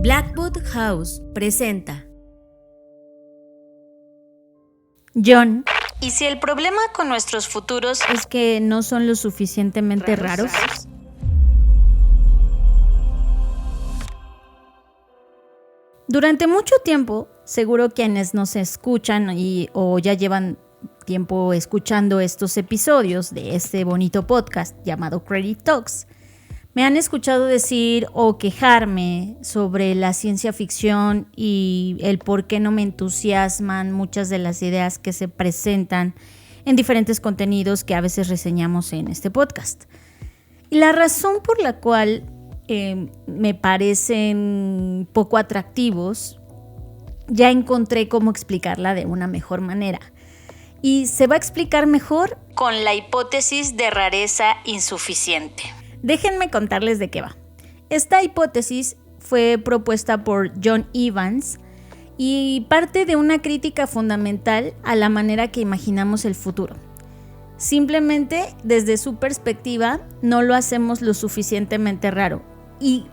Blackwood House presenta John. ¿Y si el problema con nuestros futuros es que no son lo suficientemente raros? Durante mucho tiempo, seguro quienes nos escuchan o ya llevan tiempo escuchando estos episodios de este bonito podcast llamado Credit Talks, me han escuchado decir o quejarme sobre la ciencia ficción y el por qué no me entusiasman muchas de las ideas que se presentan en diferentes contenidos que a veces reseñamos en este podcast. Y la razón por la cual me parecen poco atractivos, ya encontré cómo explicarla de una mejor manera. Y se va a explicar mejor con la hipótesis de rareza insuficiente. Déjenme contarles de qué va. Esta hipótesis fue propuesta por John Evans y parte de una crítica fundamental a la manera que imaginamos el futuro. Simplemente, desde su perspectiva, no lo hacemos lo suficientemente raro. Y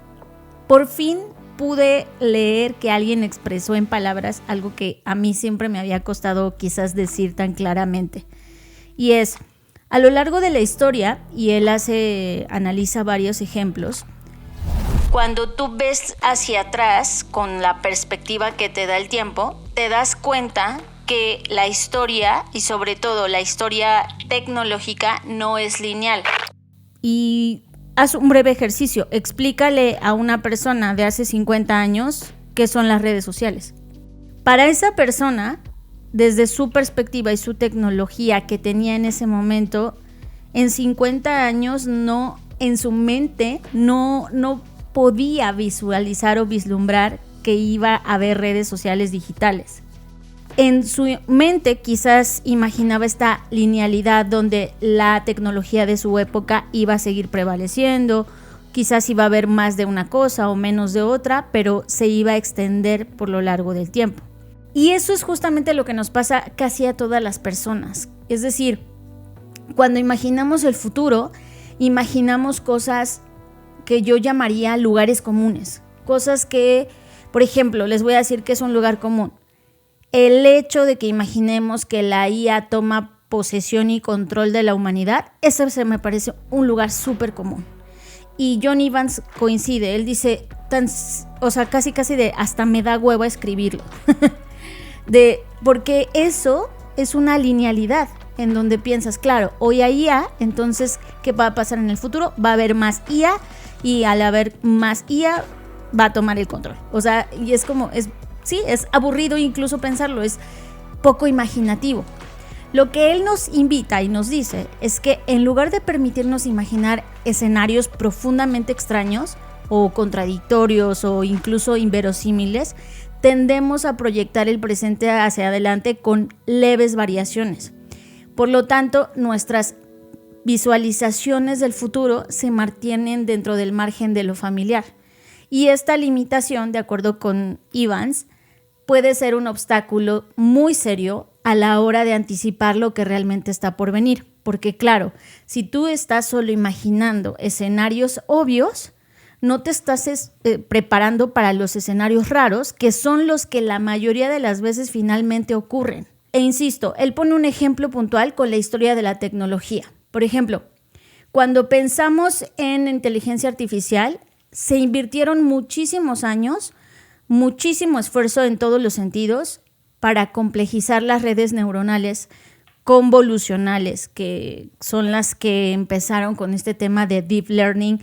por fin pude leer que alguien expresó en palabras algo que a mí siempre me había costado quizás decir tan claramente. Y es, a lo largo de la historia, y él analiza varios ejemplos. Cuando tú ves hacia atrás con la perspectiva que te da el tiempo, te das cuenta que la historia, y sobre todo la historia tecnológica, no es lineal. Y haz un breve ejercicio. Explícale a una persona de hace 50 años qué son las redes sociales. Para esa persona, desde su perspectiva y su tecnología que tenía en ese momento, en 50 años en su mente no podía visualizar o vislumbrar que iba a haber redes sociales digitales. En su mente quizás imaginaba esta linealidad donde la tecnología de su época iba a seguir prevaleciendo, quizás iba a haber más de una cosa o menos de otra, pero se iba a extender por lo largo del tiempo. Y eso es justamente lo que nos pasa casi a todas las personas. Es decir, cuando imaginamos el futuro, imaginamos cosas que yo llamaría lugares comunes. Cosas que, por ejemplo, les voy a decir que es un lugar común. El hecho de que imaginemos que la IA toma posesión y control de la humanidad, eso se me parece un lugar súper común. Y John Evans coincide, él dice, casi de hasta me da hueva escribirlo. Porque eso es una linealidad en donde piensas, claro, hoy hay IA, entonces, ¿qué va a pasar en el futuro? Va a haber más IA y al haber más IA va a tomar el control. Y es como, es aburrido incluso pensarlo, es poco imaginativo. Lo que él nos invita y nos dice es que en lugar de permitirnos imaginar escenarios profundamente extraños o contradictorios o incluso inverosímiles, tendemos a proyectar el presente hacia adelante con leves variaciones. Por lo tanto, nuestras visualizaciones del futuro se mantienen dentro del margen de lo familiar. Y esta limitación, de acuerdo con Evans, puede ser un obstáculo muy serio a la hora de anticipar lo que realmente está por venir. Porque claro, si tú estás solo imaginando escenarios obvios, no te estás preparando para los escenarios raros, que son los que la mayoría de las veces finalmente ocurren. E insisto, él pone un ejemplo puntual con la historia de la tecnología. Por ejemplo, cuando pensamos en inteligencia artificial, se invirtieron muchísimos años, muchísimo esfuerzo en todos los sentidos para complejizar las redes neuronales convolucionales, que son las que empezaron con este tema de deep learning.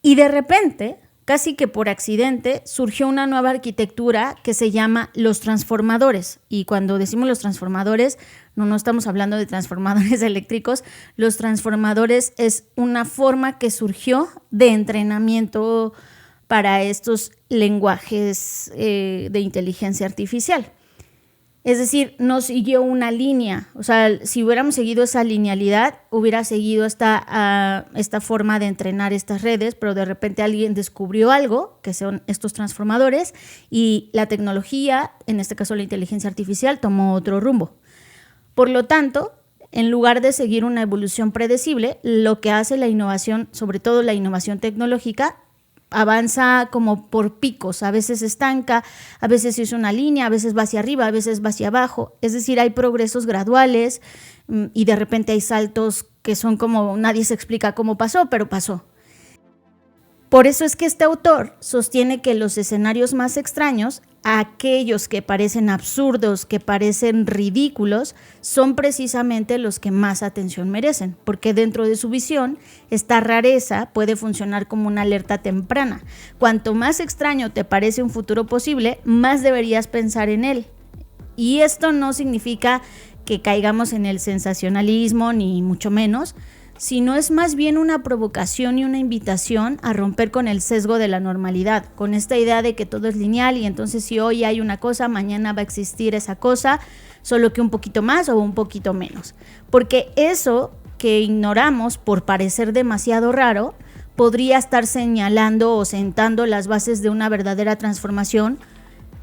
Y de repente, casi que por accidente, surgió una nueva arquitectura que se llama los transformadores. Y cuando decimos los transformadores, no estamos hablando de transformadores eléctricos. Los transformadores es una forma que surgió de entrenamiento para estos lenguajes de inteligencia artificial. Es decir, no siguió una línea. Si hubiéramos seguido esa linealidad, hubiera seguido esta forma de entrenar estas redes, pero de repente alguien descubrió algo, que son estos transformadores, y la tecnología, en este caso la inteligencia artificial, tomó otro rumbo. Por lo tanto, en lugar de seguir una evolución predecible, lo que hace la innovación, sobre todo la innovación tecnológica, avanza como por picos, a veces estanca, a veces es una línea, a veces va hacia arriba, a veces va hacia abajo. Es decir, hay progresos graduales y de repente hay saltos que son como nadie se explica cómo pasó, pero pasó. Por eso es que este autor sostiene que los escenarios más extraños, aquellos que parecen absurdos, que parecen ridículos, son precisamente los que más atención merecen, porque dentro de su visión, esta rareza puede funcionar como una alerta temprana. Cuanto más extraño te parece un futuro posible, más deberías pensar en él. Y esto no significa que caigamos en el sensacionalismo, ni mucho menos, sino es más bien una provocación y una invitación a romper con el sesgo de la normalidad, con esta idea de que todo es lineal y entonces si hoy hay una cosa, mañana va a existir esa cosa, solo que un poquito más o un poquito menos. Porque eso que ignoramos por parecer demasiado raro, podría estar señalando o sentando las bases de una verdadera transformación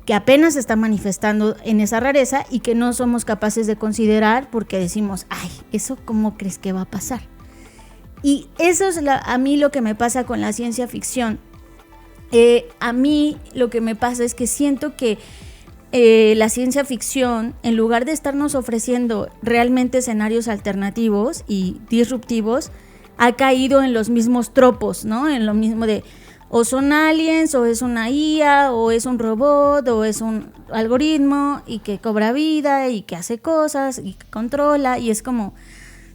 que apenas se está manifestando en esa rareza y que no somos capaces de considerar porque decimos, ay, ¿eso cómo crees que va a pasar? Y eso es a mí lo que me pasa con la ciencia ficción. A mí lo que me pasa es que siento que la ciencia ficción, en lugar de estarnos ofreciendo realmente escenarios alternativos y disruptivos, ha caído en los mismos tropos, ¿no? En lo mismo de o son aliens, o es una IA, o es un robot, o es un algoritmo y que cobra vida y que hace cosas y que controla, y es como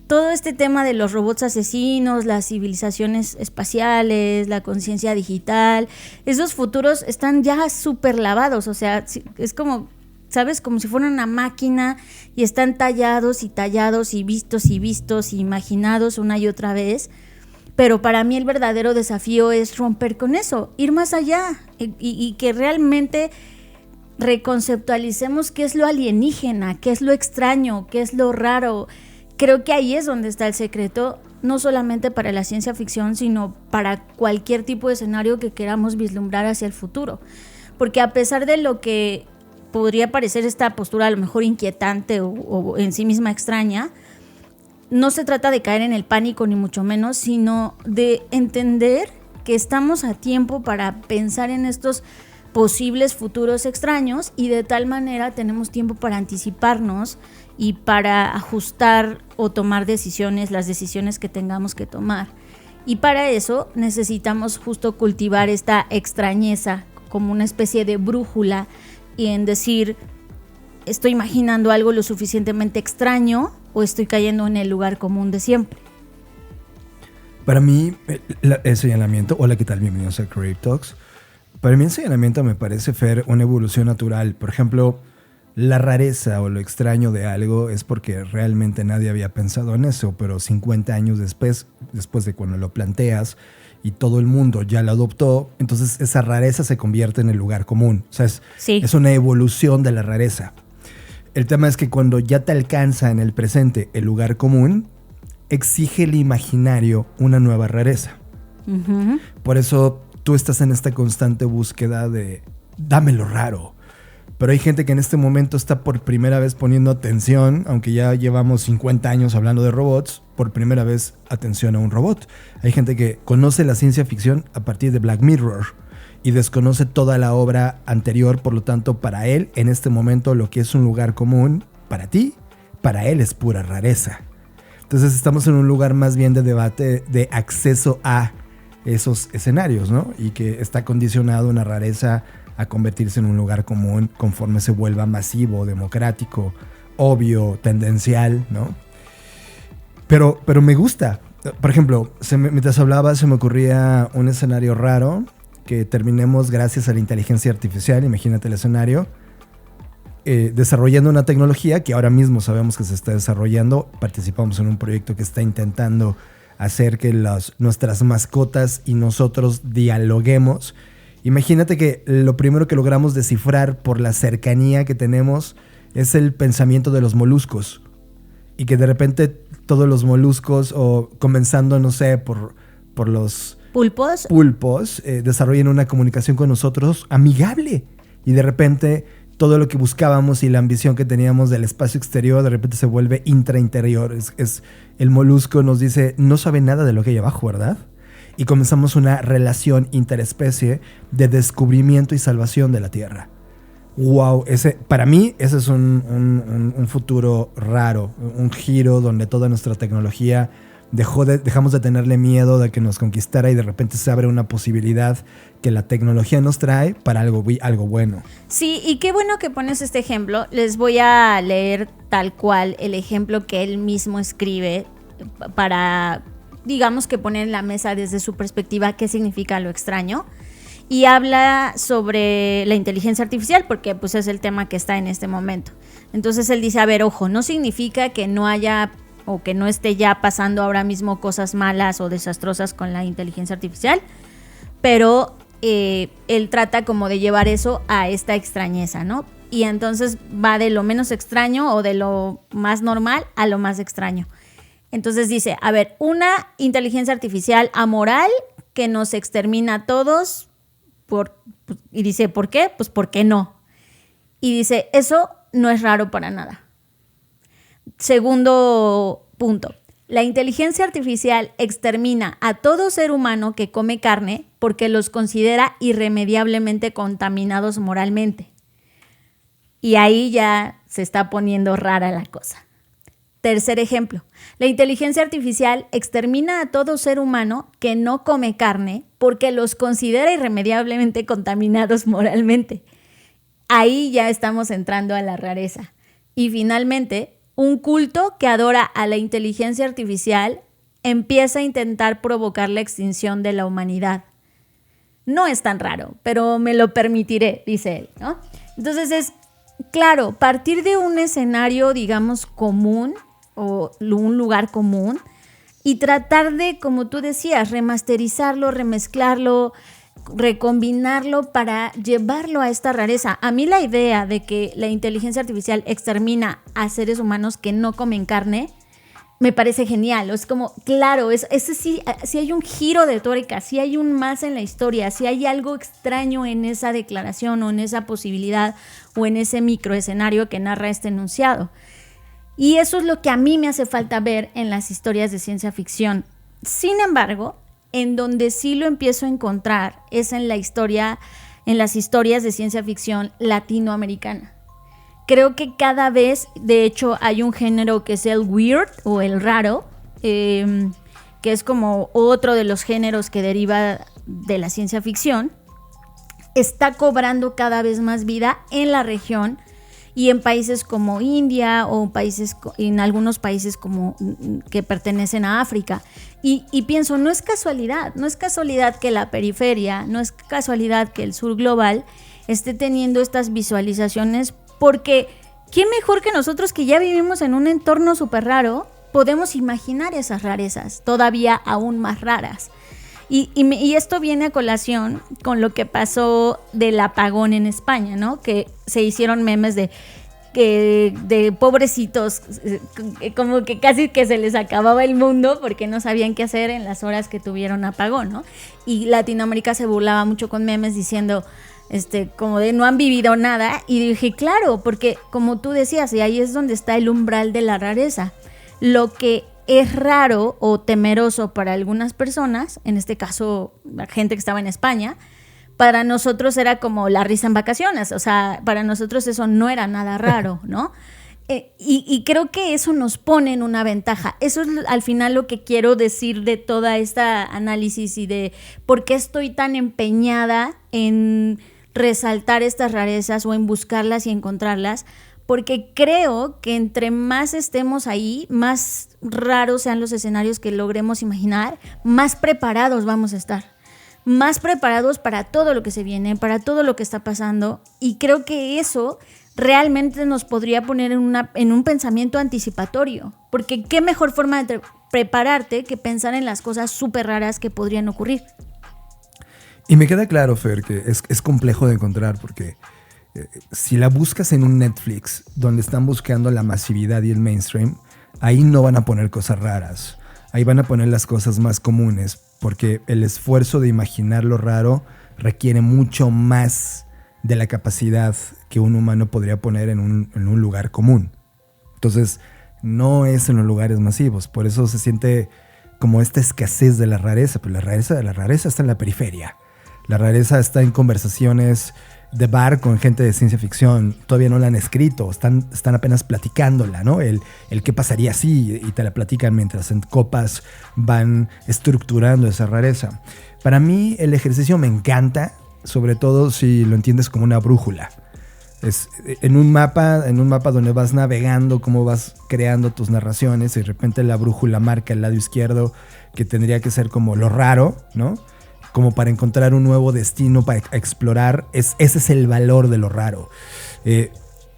todo este tema de los robots asesinos, las civilizaciones espaciales, la conciencia digital, esos futuros están ya súper lavados, o sea, es como, ¿sabes? Como si fuera una máquina y están tallados y vistos y imaginados una y otra vez. Pero para mí el verdadero desafío es romper con eso, ir más allá y que realmente reconceptualicemos qué es lo alienígena, qué es lo extraño, qué es lo raro. Creo que ahí es donde está el secreto, no solamente para la ciencia ficción, sino para cualquier tipo de escenario que queramos vislumbrar hacia el futuro. Porque a pesar de lo que podría parecer esta postura a lo mejor inquietante o en sí misma extraña, no se trata de caer en el pánico ni mucho menos, sino de entender que estamos a tiempo para pensar en estos posibles futuros extraños y de tal manera tenemos tiempo para anticiparnos y para ajustar o tomar decisiones, las decisiones que tengamos que tomar. Y para eso necesitamos justo cultivar esta extrañeza como una especie de brújula y en decir, estoy imaginando algo lo suficientemente extraño o estoy cayendo en el lugar común de siempre. Para mí, el señalamiento, hola, ¿qué tal? Bienvenidos a Creative Talks. Para mí el señalamiento me parece, Fer, una evolución natural. Por ejemplo, la rareza o lo extraño de algo es porque realmente nadie había pensado en eso, pero 50 años después de cuando lo planteas y todo el mundo ya lo adoptó, entonces esa rareza se convierte en el lugar común. O sea, es una evolución de la rareza. El tema es que cuando ya te alcanza en el presente el lugar común, exige el imaginario una nueva rareza. Uh-huh. Por eso tú estás en esta constante búsqueda de dame lo raro. Pero hay gente que en este momento está por primera vez poniendo atención, aunque ya llevamos 50 años hablando de robots, por primera vez atención a un robot. Hay gente que conoce la ciencia ficción a partir de Black Mirror y desconoce toda la obra anterior, por lo tanto, para él, en este momento, lo que es un lugar común, para ti, para él es pura rareza. Entonces estamos en un lugar más bien de debate, de acceso a esos escenarios, ¿no? Y que está condicionado una rareza a convertirse en un lugar común conforme se vuelva masivo, democrático, obvio, tendencial, ¿no? Pero me gusta. Por ejemplo, mientras hablaba se me ocurría un escenario raro que terminemos gracias a la inteligencia artificial, imagínate el escenario, desarrollando una tecnología que ahora mismo sabemos que se está desarrollando. Participamos en un proyecto que está intentando hacer que nuestras mascotas y nosotros dialoguemos. Imagínate que lo primero que logramos descifrar por la cercanía que tenemos es el pensamiento de los moluscos. Y que de repente todos los moluscos, o comenzando, no sé, por los pulpos desarrollen una comunicación con nosotros amigable. Y de repente todo lo que buscábamos y la ambición que teníamos del espacio exterior de repente se vuelve intrainterior. El molusco nos dice, no sabe nada de lo que hay abajo, ¿verdad? y comenzamos una relación interespecie de descubrimiento y salvación de la Tierra. Wow, para mí ese es un futuro raro, un giro donde toda nuestra tecnología dejamos de tenerle miedo de que nos conquistara y de repente se abre una posibilidad que la tecnología nos trae para algo bueno. Sí, y qué bueno que pones este ejemplo. Les voy a leer tal cual el ejemplo que él mismo escribe para, digamos, que poner en la mesa desde su perspectiva qué significa lo extraño. Y habla sobre la inteligencia artificial porque pues es el tema que está en este momento. Entonces él dice, a ver, ojo, no significa que no haya o que no esté ya pasando ahora mismo cosas malas o desastrosas con la inteligencia artificial, pero él trata como de llevar eso a esta extrañeza, ¿no? Y entonces va de lo menos extraño o de lo más normal a lo más extraño. Entonces dice, a ver, una inteligencia artificial amoral que nos extermina a todos, y dice, ¿por qué? Pues ¿por qué no? Y dice, eso no es raro para nada. Segundo punto, la inteligencia artificial extermina a todo ser humano que come carne porque los considera irremediablemente contaminados moralmente. Y ahí ya se está poniendo rara la cosa. Tercer ejemplo, la inteligencia artificial extermina a todo ser humano que no come carne porque los considera irremediablemente contaminados moralmente. Ahí ya estamos entrando a la rareza. Y finalmente, un culto que adora a la inteligencia artificial empieza a intentar provocar la extinción de la humanidad. No es tan raro, pero me lo permitiré, dice él, ¿no? Entonces es, claro, partir de un escenario, digamos, común o un lugar común y tratar de, como tú decías, remasterizarlo, remezclarlo, recombinarlo para llevarlo a esta rareza. A mí la idea de que la inteligencia artificial extermina a seres humanos que no comen carne me parece genial. Es como, claro, sí hay un giro de tuerca, sí hay un más en la historia, sí hay algo extraño en esa declaración o en esa posibilidad o en ese microescenario que narra este enunciado. Y eso es lo que a mí me hace falta ver en las historias de ciencia ficción. Sin embargo, en donde sí lo empiezo a encontrar es en las historias de ciencia ficción latinoamericana. Creo que cada vez, de hecho, hay un género que es el weird o el raro, que es como otro de los géneros que deriva de la ciencia ficción, está cobrando cada vez más vida en la región y en países como India o en algunos países como que pertenecen a África. Y pienso, no es casualidad que la periferia, no es casualidad que el sur global esté teniendo estas visualizaciones, porque ¿quién mejor que nosotros que ya vivimos en un entorno súper raro podemos imaginar esas rarezas, todavía aún más raras? Y esto viene a colación con lo que pasó del apagón en España, ¿no? Que se hicieron memes de pobrecitos, como que casi que se les acababa el mundo porque no sabían qué hacer en las horas que tuvieron apagón, ¿no? Y Latinoamérica se burlaba mucho con memes diciendo, como de no han vivido nada. Y dije, claro, porque como tú decías, y ahí es donde está el umbral de la rareza. Lo que es raro o temeroso para algunas personas, en este caso la gente que estaba en España, para nosotros era como la risa en vacaciones, o sea, para nosotros eso no era nada raro, ¿no? Y creo que eso nos pone en una ventaja. Eso es al final lo que quiero decir de toda esta análisis y de por qué estoy tan empeñada en resaltar estas rarezas o en buscarlas y encontrarlas, porque creo que entre más estemos ahí, más raros sean los escenarios que logremos imaginar, más preparados vamos a estar. Más preparados para todo lo que se viene, para todo lo que está pasando. Y creo que eso realmente nos podría poner en un pensamiento anticipatorio. Porque qué mejor forma de prepararte que pensar en las cosas súper raras que podrían ocurrir. Y me queda claro, Fer, que es complejo de encontrar porque si la buscas en un Netflix donde están buscando la masividad y el mainstream, ahí no van a poner cosas raras. Ahí van a poner las cosas más comunes, porque el esfuerzo de imaginar lo raro requiere mucho más de la capacidad que un humano podría poner en un lugar común. Entonces, no es en los lugares masivos. Por eso se siente como esta escasez de la rareza, pero la rareza está en la periferia. La rareza está en conversaciones de bar con gente de ciencia ficción. Todavía no la han escrito, están apenas platicándola, ¿no? El qué pasaría si, y te la platican mientras en copas van estructurando esa rareza. Para mí el ejercicio me encanta, sobre todo si lo entiendes como una brújula. Es en un mapa donde vas navegando, cómo vas creando tus narraciones, y de repente la brújula marca el lado izquierdo, que tendría que ser como lo raro, ¿no? Como para encontrar un nuevo destino, para explorar. Ese es el valor de lo raro.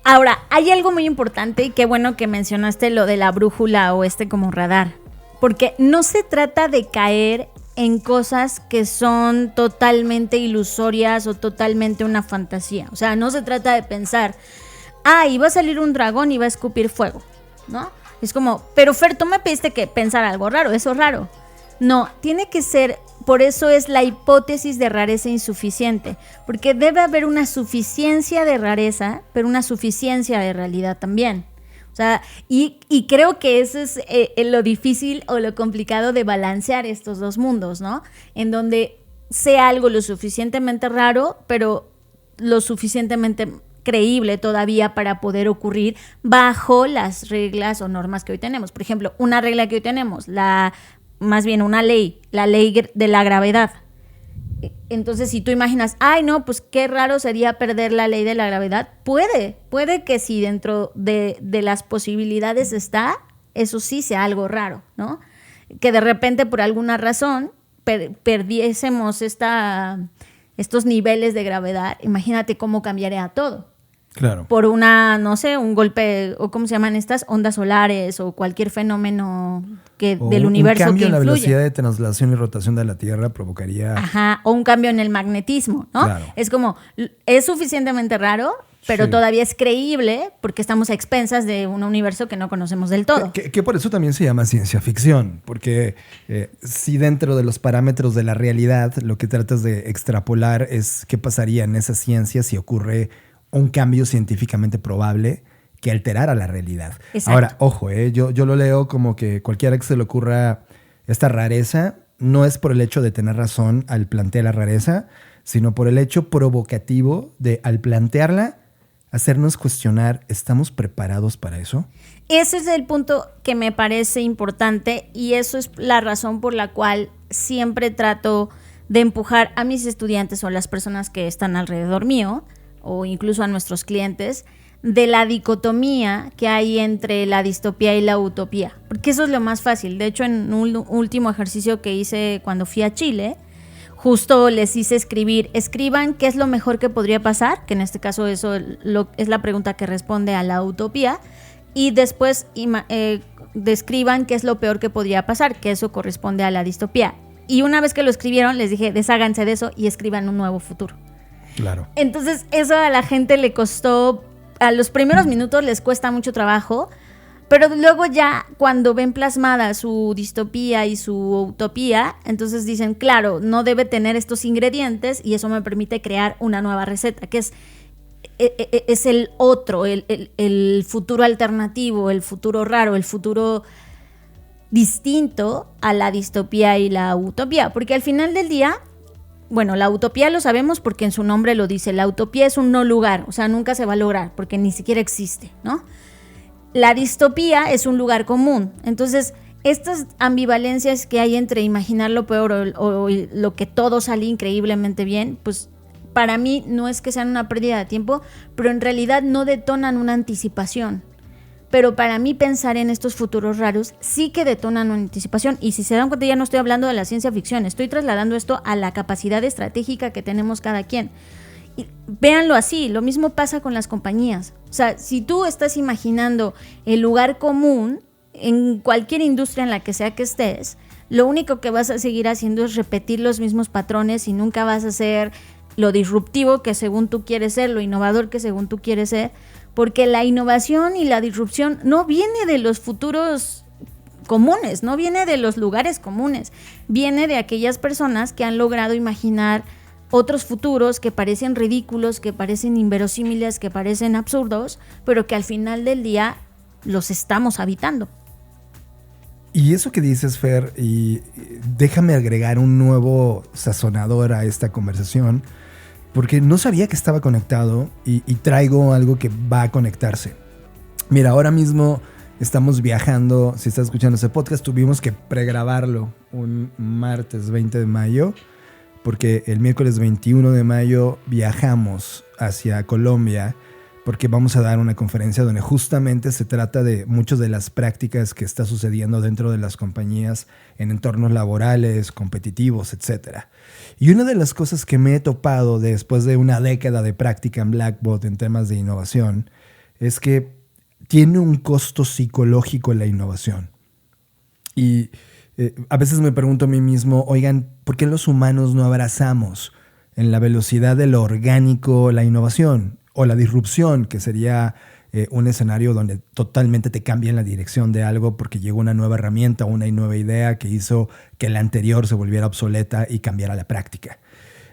Ahora, hay algo muy importante, y qué bueno que mencionaste lo de la brújula o como radar, porque no se trata de caer en cosas que son totalmente ilusorias o totalmente una fantasía. O sea, no se trata de pensar, y va a salir un dragón y va a escupir fuego, ¿no? Es como, pero Fer, tú me pediste que pensara algo raro, eso es raro. No, tiene que ser, por eso es la hipótesis de rareza insuficiente, porque debe haber una suficiencia de rareza, pero una suficiencia de realidad también. O sea, y creo que eso es lo difícil o lo complicado de balancear estos dos mundos, ¿no? En donde sea algo lo suficientemente raro, pero lo suficientemente creíble todavía para poder ocurrir bajo las reglas o normas que hoy tenemos. Por ejemplo, una regla que hoy tenemos, más bien una ley, la ley de la gravedad. Entonces, si tú imaginas, no, pues qué raro sería perder la ley de la gravedad, puede que si dentro de las posibilidades está, eso sí sea algo raro, ¿no? Que de repente por alguna razón perdiésemos estos niveles de gravedad, imagínate cómo cambiaría todo. Claro. Por un golpe, o ¿cómo se llaman estas? Ondas solares o cualquier fenómeno del universo que influye. Un cambio en la velocidad de traslación y rotación de la Tierra provocaría... o un cambio en el magnetismo, ¿no? Claro. Es como, es suficientemente raro, pero sí, todavía es creíble porque estamos a expensas de un universo que no conocemos del todo. Que por eso también se llama ciencia ficción, porque si dentro de los parámetros de la realidad lo que tratas de extrapolar es qué pasaría en esa ciencia si ocurre un cambio científicamente probable que alterara la realidad. Exacto. Ahora, ojo, yo lo leo como que cualquiera que se le ocurra esta rareza no es por el hecho de tener razón al plantear la rareza, sino por el hecho provocativo de, al plantearla, hacernos cuestionar, ¿estamos preparados para eso? Ese es el punto que me parece importante, y eso es la razón por la cual siempre trato de empujar a mis estudiantes o a las personas que están alrededor mío, o incluso a nuestros clientes, de la dicotomía que hay entre la distopía y la utopía, porque eso es lo más fácil. De hecho, en un último ejercicio que hice cuando fui a Chile, justo les hice escriban qué es lo mejor que podría pasar, que en este caso eso es la pregunta que responde a la utopía, y después describan qué es lo peor que podría pasar, que eso corresponde a la distopía. Y una vez que lo escribieron, les dije, desháganse de eso y escriban un nuevo futuro. Claro. Entonces, eso a la gente le costó, a los primeros minutos les cuesta mucho trabajo, pero luego ya cuando ven plasmada su distopía y su utopía, entonces dicen, claro, no debe tener estos ingredientes y eso me permite crear una nueva receta, que es el otro, el futuro alternativo, el futuro raro, el futuro distinto a la distopía y la utopía, porque al final del día, bueno, la utopía lo sabemos porque en su nombre lo dice, la utopía es un no lugar, o sea, nunca se va a lograr porque ni siquiera existe, ¿no? La distopía es un lugar común. Entonces, estas ambivalencias que hay entre imaginar lo peor o lo que todo sale increíblemente bien, pues para mí no es que sean una pérdida de tiempo, pero en realidad no detonan una anticipación. Pero para mí pensar en estos futuros raros sí que detonan una anticipación. Y si se dan cuenta, ya no estoy hablando de la ciencia ficción, estoy trasladando esto a la capacidad estratégica que tenemos cada quien. Y véanlo así, lo mismo pasa con las compañías. O sea, si tú estás imaginando el lugar común en cualquier industria en la que sea que estés, lo único que vas a seguir haciendo es repetir los mismos patrones y nunca vas a ser lo disruptivo que según tú quieres ser, lo innovador que según tú quieres ser, porque la innovación y la disrupción no viene de los futuros comunes, no viene de los lugares comunes, viene de aquellas personas que han logrado imaginar otros futuros que parecen ridículos, que parecen inverosímiles, que parecen absurdos, pero que al final del día los estamos habitando. Y eso que dices, Fer, y déjame agregar un nuevo sazonador a esta conversación, porque no sabía que estaba conectado y traigo algo que va a conectarse. Mira, ahora mismo estamos viajando. Si estás escuchando este podcast, tuvimos que pregrabarlo un martes 20 de mayo, porque el miércoles 21 de mayo viajamos hacia Colombia, porque vamos a dar una conferencia donde justamente se trata de muchas de las prácticas que está sucediendo dentro de las compañías en entornos laborales, competitivos, etc. Y una de las cosas que me he topado después de una década de práctica en Blackboard en temas de innovación es que tiene un costo psicológico la innovación. Y a veces me pregunto a mí mismo, oigan, ¿por qué los humanos no abrazamos en la velocidad de lo orgánico la innovación? O la disrupción, que sería un escenario donde totalmente te cambian la dirección de algo porque llegó una nueva herramienta o una nueva idea que hizo que la anterior se volviera obsoleta y cambiara la práctica.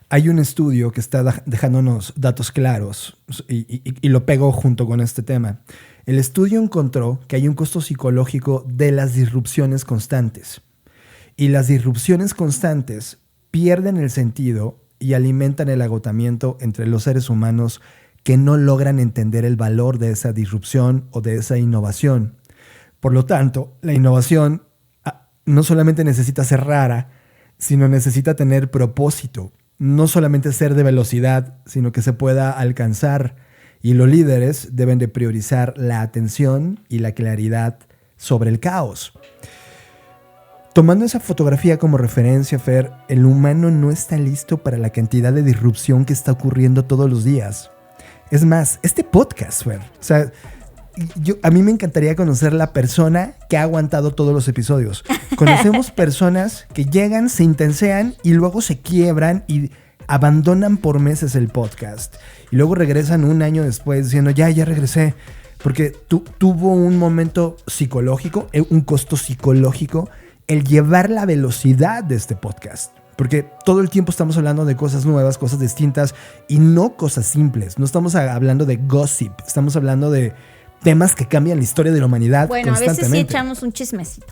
Hay un estudio que está dejándonos datos claros y lo pego junto con este tema. El estudio encontró que hay un costo psicológico de las disrupciones constantes. Y las disrupciones constantes pierden el sentido y alimentan el agotamiento entre los seres humanos que no logran entender el valor de esa disrupción o de esa innovación. Por lo tanto, la innovación no solamente necesita ser rara, sino necesita tener propósito. No solamente ser de velocidad, sino que se pueda alcanzar. Y los líderes deben de priorizar la atención y la claridad sobre el caos. Tomando esa fotografía como referencia, Fer, el humano no está listo para la cantidad de disrupción que está ocurriendo todos los días. Es más, este podcast, Fer, o sea, a mí me encantaría conocer la persona que ha aguantado todos los episodios. Conocemos personas que llegan, se intensean y luego se quiebran y abandonan por meses el podcast. Y luego regresan un año después diciendo, ya regresé. Porque tuvo un momento psicológico, un costo psicológico, el llevar la velocidad de este podcast. Porque todo el tiempo estamos hablando de cosas nuevas, cosas distintas y no cosas simples. No estamos hablando de gossip, estamos hablando de temas que cambian la historia de la humanidad constantemente. A veces sí echamos un chismecito.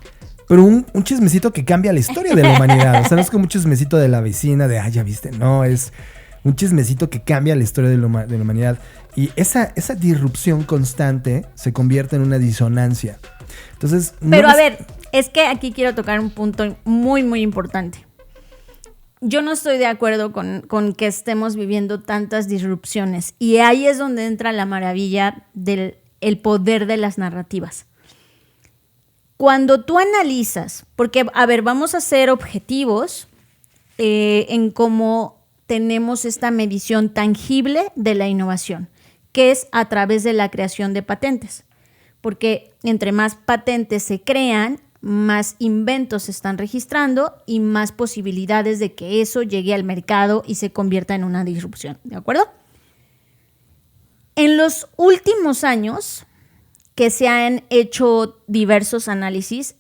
Pero un chismecito que cambia la historia de la humanidad. O sea, no es como un chismecito de la vecina de, ya viste. No, es un chismecito que cambia la historia de la humanidad. Y esa disrupción constante se convierte en una disonancia. Entonces, pero a ver, es que aquí quiero tocar un punto muy, muy importante. Yo no estoy de acuerdo con que estemos viviendo tantas disrupciones. Y ahí es donde entra la maravilla del poder de las narrativas. Cuando tú analizas, porque, a ver, vamos a ser objetivos en cómo tenemos esta medición tangible de la innovación, que es a través de la creación de patentes. Porque entre más patentes se crean, más inventos se están registrando y más posibilidades de que eso llegue al mercado y se convierta en una disrupción, ¿de acuerdo? En los últimos años que se han hecho diversos análisis,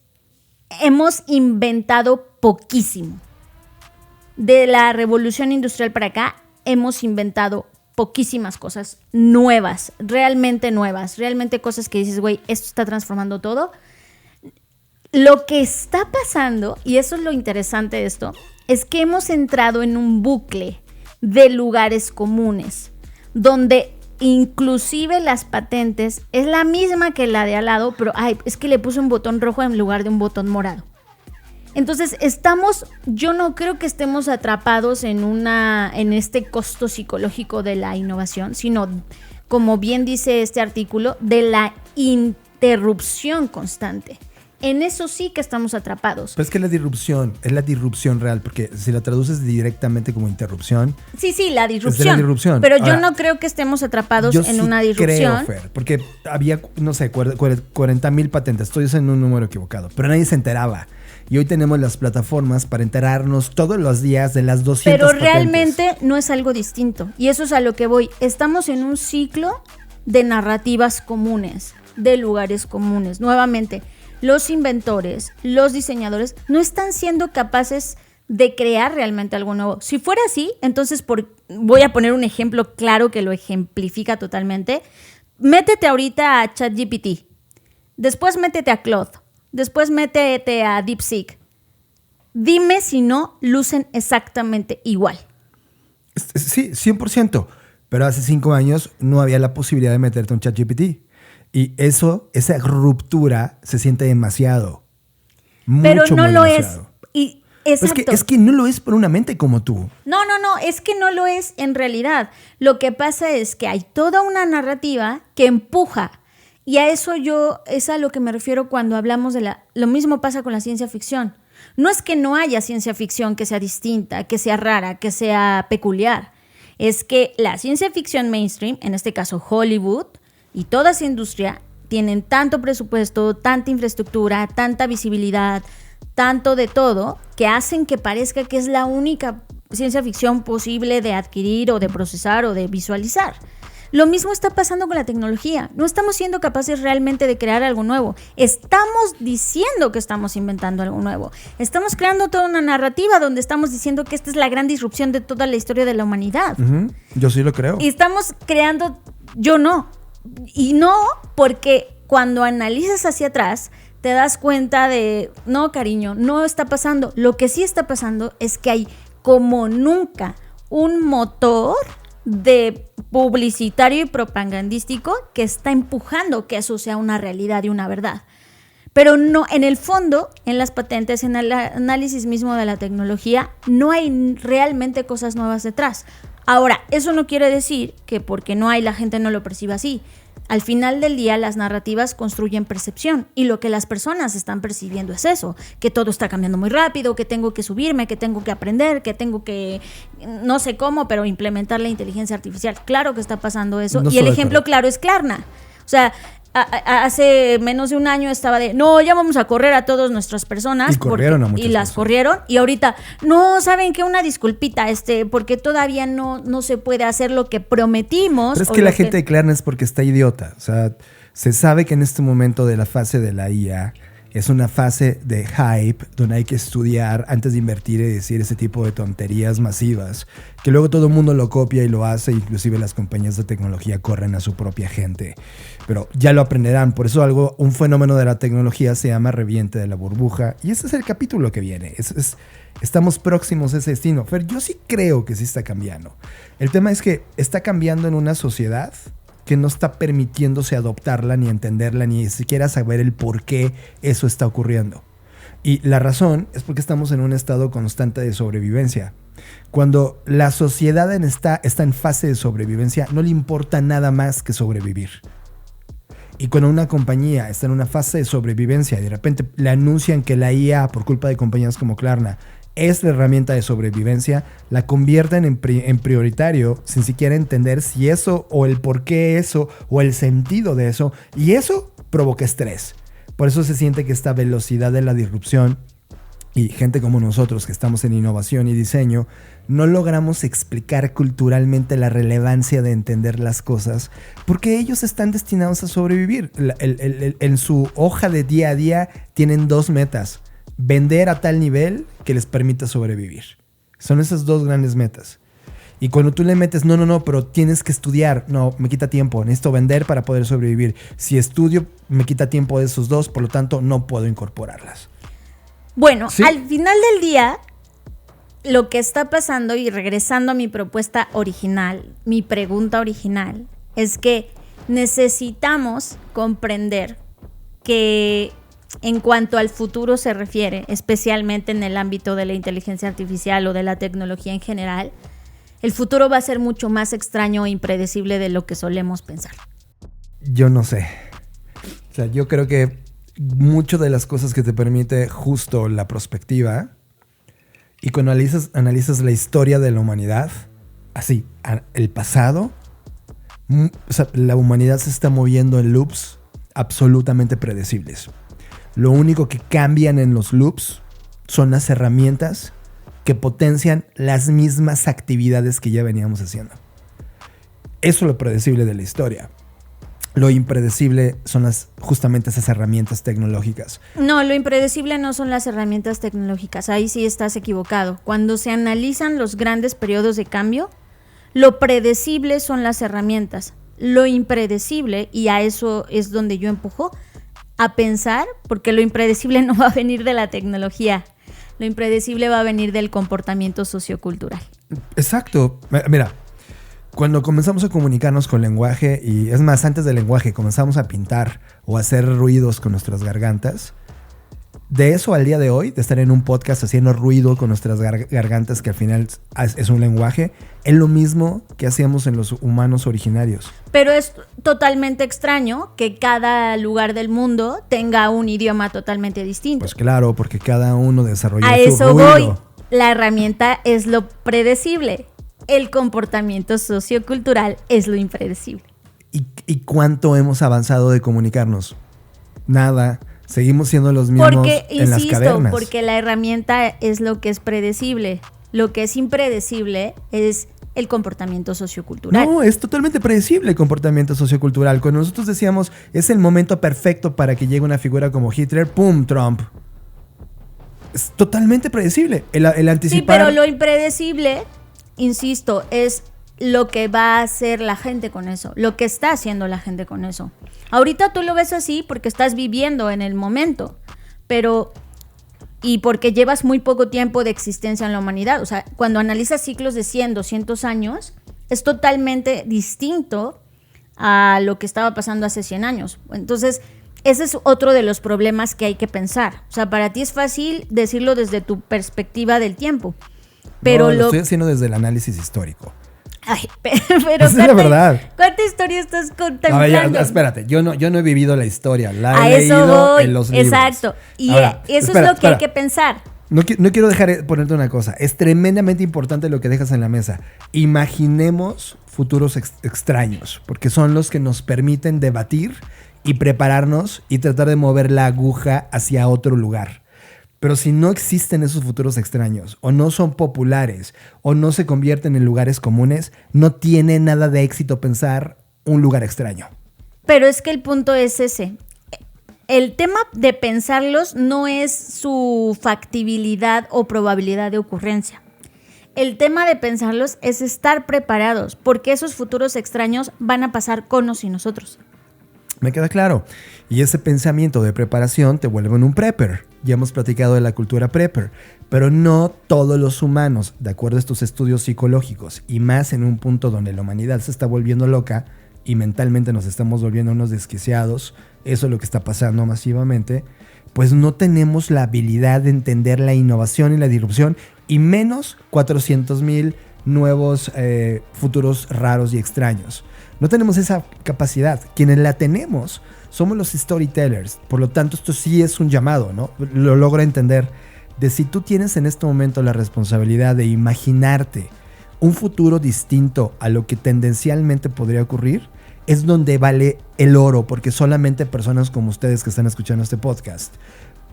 hemos inventado poquísimo. De la revolución industrial para acá, hemos inventado poquísimas cosas nuevas, realmente cosas que dices, güey, esto está transformando todo. Lo que está pasando, y eso es lo interesante de esto, es que hemos entrado en un bucle de lugares comunes, donde inclusive las patentes es la misma que la de al lado, pero es que le puse un botón rojo en lugar de un botón morado. Entonces yo no creo que estemos atrapados en este costo psicológico de la innovación, sino, como bien dice este artículo, de la interrupción constante. En eso sí que estamos atrapados. Pero es que es la disrupción real, porque si la traduces directamente como interrupción... Sí, la disrupción. Es la disrupción. Pero ahora, yo no creo que estemos atrapados en una disrupción. Creo, Fer, porque había, no sé, 40,000 patentes. Estoy usando un número equivocado, pero nadie se enteraba. Y hoy tenemos las plataformas para enterarnos todos los días de las 200 Pero patentes. Realmente no es algo distinto. Y eso es a lo que voy. Estamos en un ciclo de narrativas comunes, de lugares comunes. Nuevamente, los inventores, los diseñadores no están siendo capaces de crear realmente algo nuevo. Si fuera así, entonces voy a poner un ejemplo claro que lo ejemplifica totalmente. Métete ahorita a ChatGPT. Después métete a Claude. después métete a DeepSeek. Dime si no lucen exactamente igual. Sí, 100%. Pero hace 5 años no había la posibilidad de meterte un ChatGPT. Y esa ruptura se siente demasiado. Pero no lo demasiado. es. Exacto. Es que no lo es por una mente como tú. No, es que no lo es en realidad. Lo que pasa es que hay toda una narrativa que empuja. Y a eso es a lo que me refiero cuando hablamos de lo mismo pasa con la ciencia ficción. No es que no haya ciencia ficción que sea distinta, que sea rara, que sea peculiar. Es que la ciencia ficción mainstream, en este caso Hollywood, y toda esa industria, tienen tanto presupuesto, tanta infraestructura, tanta visibilidad, tanto de todo, que hacen que parezca que es la única ciencia ficción posible de adquirir o de procesar o de visualizar. Lo mismo está pasando con la tecnología. No estamos siendo capaces realmente de crear algo nuevo. Estamos diciendo que estamos inventando algo nuevo. Estamos creando toda una narrativa donde estamos diciendo que esta es la gran disrupción de toda la historia de la humanidad. Uh-huh. Yo sí lo creo. Y estamos creando... Yo no. Y no porque cuando analizas hacia atrás te das cuenta de... No, cariño, no está pasando. Lo que sí está pasando es que hay como nunca un motor de publicitario y propagandístico que está empujando que eso sea una realidad y una verdad. Pero no, en el fondo, en las patentes, en el análisis mismo de la tecnología, no hay realmente cosas nuevas detrás. Ahora, eso no quiere decir que porque no hay, la gente no lo perciba así. Al final del día, las narrativas construyen percepción y lo que las personas están percibiendo es eso, que todo está cambiando muy rápido, que tengo que subirme, que tengo que aprender, que tengo que, no sé cómo, pero implementar la inteligencia artificial. Claro que está pasando eso. No, y el ejemplo claro es Klarna. O sea, hace menos de un año estaba no, ya vamos a correr a todas nuestras personas. Y corrieron a muchas y las personas. corrieron. Y ahorita, no, ¿saben qué? Una disculpita, porque todavía no se puede hacer lo que prometimos. Pero es que la gente de Klarna es porque está idiota. O sea, se sabe que en este momento de la fase de la IA es una fase de hype donde hay que estudiar antes de invertir y decir ese tipo de tonterías masivas que luego todo el mundo lo copia y lo hace, inclusive las compañías de tecnología corren a su propia gente. Pero ya lo aprenderán. Por eso un fenómeno de la tecnología se llama reviente de la burbuja. Y ese es el capítulo que viene. Estamos próximos a ese destino. Pero yo sí creo que sí está cambiando. El tema es que está cambiando en una sociedad que no está permitiéndose adoptarla, ni entenderla, ni siquiera saber el por qué eso está ocurriendo. Y la razón es porque estamos en un estado constante de sobrevivencia. Cuando la sociedad está en fase de sobrevivencia, no le importa nada más que sobrevivir. Y cuando una compañía está en una fase de sobrevivencia y de repente le anuncian que la IA, por culpa de compañías como Klarna, es la herramienta de sobrevivencia, la convierten en prioritario sin siquiera entender si eso o el por qué eso o el sentido de eso, y eso provoca estrés. Por eso se siente que esta velocidad de la disrupción y gente como nosotros que estamos en innovación y diseño no logramos explicar culturalmente la relevancia de entender las cosas porque ellos están destinados a sobrevivir. En su hoja de día a día tienen 2 metas: vender a tal nivel que les permita sobrevivir. Son esas 2 grandes metas. Y cuando tú le metes, no, pero tienes que estudiar. No, me quita tiempo. Necesito vender para poder sobrevivir. Si estudio, me quita tiempo de esos 2, por lo tanto, no puedo incorporarlas. Bueno, ¿Sí? Al final del día, lo que está pasando, y regresando a mi propuesta original, mi pregunta original, es que necesitamos comprender que en cuanto al futuro se refiere, especialmente en el ámbito de la inteligencia artificial o de la tecnología en general, el futuro va a ser mucho más extraño e impredecible de lo que solemos pensar. Yo no sé. O sea, yo creo que mucho de las cosas que te permite justo la perspectiva, y cuando analizas la historia de la humanidad, así, el pasado, o sea, la humanidad se está moviendo en loops absolutamente predecibles. Lo único que cambian en los loops son las herramientas que potencian las mismas actividades que ya veníamos haciendo. Eso es lo predecible de la historia. Lo impredecible son justamente esas herramientas tecnológicas. No, lo impredecible no son las herramientas tecnológicas. Ahí sí estás equivocado. Cuando se analizan los grandes periodos de cambio, lo predecible son las herramientas. Lo impredecible, y a eso es donde yo empujo, a pensar, porque lo impredecible no va a venir de la tecnología. Lo impredecible va a venir del comportamiento sociocultural. Exacto. Mira, cuando comenzamos a comunicarnos con lenguaje, y es más, antes del lenguaje, comenzamos a pintar o a hacer ruidos con nuestras gargantas, de eso al día de hoy, de estar en un podcast haciendo ruido con nuestras gargantas, que al final es un lenguaje, es lo mismo que hacíamos en los humanos originarios. Pero es totalmente extraño que cada lugar del mundo tenga un idioma totalmente distinto. Pues claro, porque cada uno desarrolló A su eso ruido. voy. La herramienta es lo predecible. El comportamiento sociocultural es lo impredecible. ¿Y cuánto hemos avanzado de comunicarnos? Nada. Seguimos siendo los mismos Porque, en las insisto, cavernas. porque la herramienta es lo que es predecible. Lo que es impredecible es el comportamiento sociocultural. No, es totalmente predecible el comportamiento sociocultural. Cuando nosotros decíamos, es el momento perfecto para que llegue una figura como Hitler, ¡pum! Trump. Es totalmente predecible. El anticipar... Sí, pero lo impredecible, insisto, es lo que va a hacer la gente con eso, lo que está haciendo la gente con eso. Ahorita tú lo ves así porque estás viviendo en el momento, pero... y porque llevas muy poco tiempo de existencia en la humanidad. O sea, cuando analizas ciclos de 100, 200 años, es totalmente distinto a lo que estaba pasando hace 100 años. Entonces, ese es otro de los problemas que hay que pensar. O sea, para ti es fácil decirlo desde tu perspectiva del tiempo. Pero lo estoy haciendo desde el análisis histórico. Ay, pero esa es la verdad. ¿Cuánta historia estás contemplando? A ver, ya, espérate, yo no he vivido la historia, la a he eso leído voy. en los libros. Exacto. Y ahora, eso es lo que hay que pensar. No quiero dejar ponerte una cosa. Es tremendamente importante lo que dejas en la mesa. Imaginemos futuros extraños, porque son los que nos permiten debatir y prepararnos y tratar de mover la aguja hacia otro lugar. Pero si no existen esos futuros extraños, o no son populares, o no se convierten en lugares comunes, no tiene nada de éxito pensar un lugar extraño. Pero es que el punto es ese. El tema de pensarlos no es su factibilidad o probabilidad de ocurrencia. El tema de pensarlos es estar preparados, porque esos futuros extraños van a pasar con o sin nosotros. Me queda claro. Y ese pensamiento de preparación te vuelve en un prepper. Ya hemos platicado de la cultura prepper. Pero no todos los humanos, de acuerdo a estos estudios psicológicos, y más en un punto donde la humanidad se está volviendo loca y mentalmente nos estamos volviendo unos desquiciados, eso es lo que está pasando masivamente, pues no tenemos la habilidad de entender la innovación y la disrupción, y menos 400,000 nuevos futuros raros y extraños. No tenemos esa capacidad. Quienes la tenemos somos los storytellers. Por lo tanto, esto sí es un llamado, ¿no? Lo logro entender. De si tú tienes en este momento la responsabilidad de imaginarte un futuro distinto a lo que tendencialmente podría ocurrir, es donde vale el oro, porque solamente personas como ustedes que están escuchando este podcast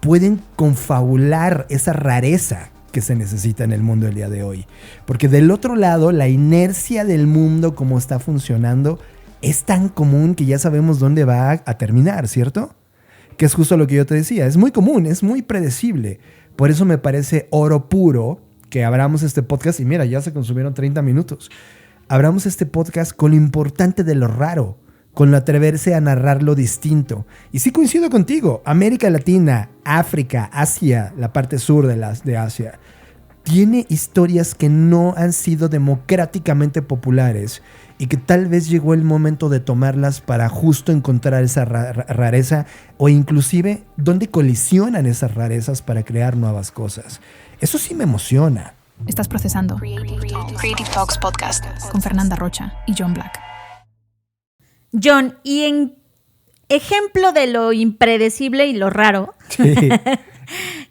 pueden confabular esa rareza que se necesita en el mundo del día de hoy. Porque del otro lado, la inercia del mundo como está funcionando es tan común que ya sabemos dónde va a terminar, ¿cierto? Que es justo lo que yo te decía. Es muy común, es muy predecible. Por eso me parece oro puro que abramos este podcast. Y mira, ya se consumieron 30 minutos. Abramos este podcast con lo importante de lo raro, con lo atreverse a narrar lo distinto. Y sí coincido contigo, América Latina, África, Asia, la parte sur de Asia, tiene historias que no han sido democráticamente populares y que tal vez llegó el momento de tomarlas para justo encontrar esa rareza, o inclusive dónde colisionan esas rarezas para crear nuevas cosas. Eso sí me emociona. Estás procesando Creative Talks Podcast con Fernanda Rocha y John Black. John, y en ejemplo de lo impredecible y lo raro, Sí.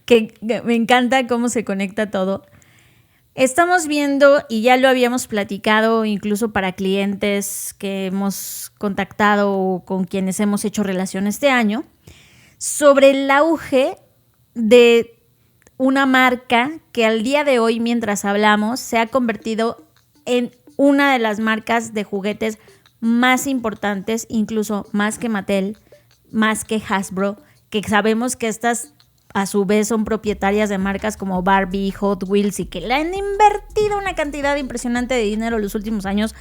que me encanta cómo se conecta todo, estamos viendo, y ya lo habíamos platicado incluso para clientes que hemos contactado o con quienes hemos hecho relación este año, sobre el auge de una marca que al día de hoy, mientras hablamos, se ha convertido en una de las marcas de juguetes más importantes, incluso más que Mattel, más que Hasbro, que sabemos que estas a su vez son propietarias de marcas como Barbie, Hot Wheels, y que le han invertido una cantidad impresionante de dinero los últimos años,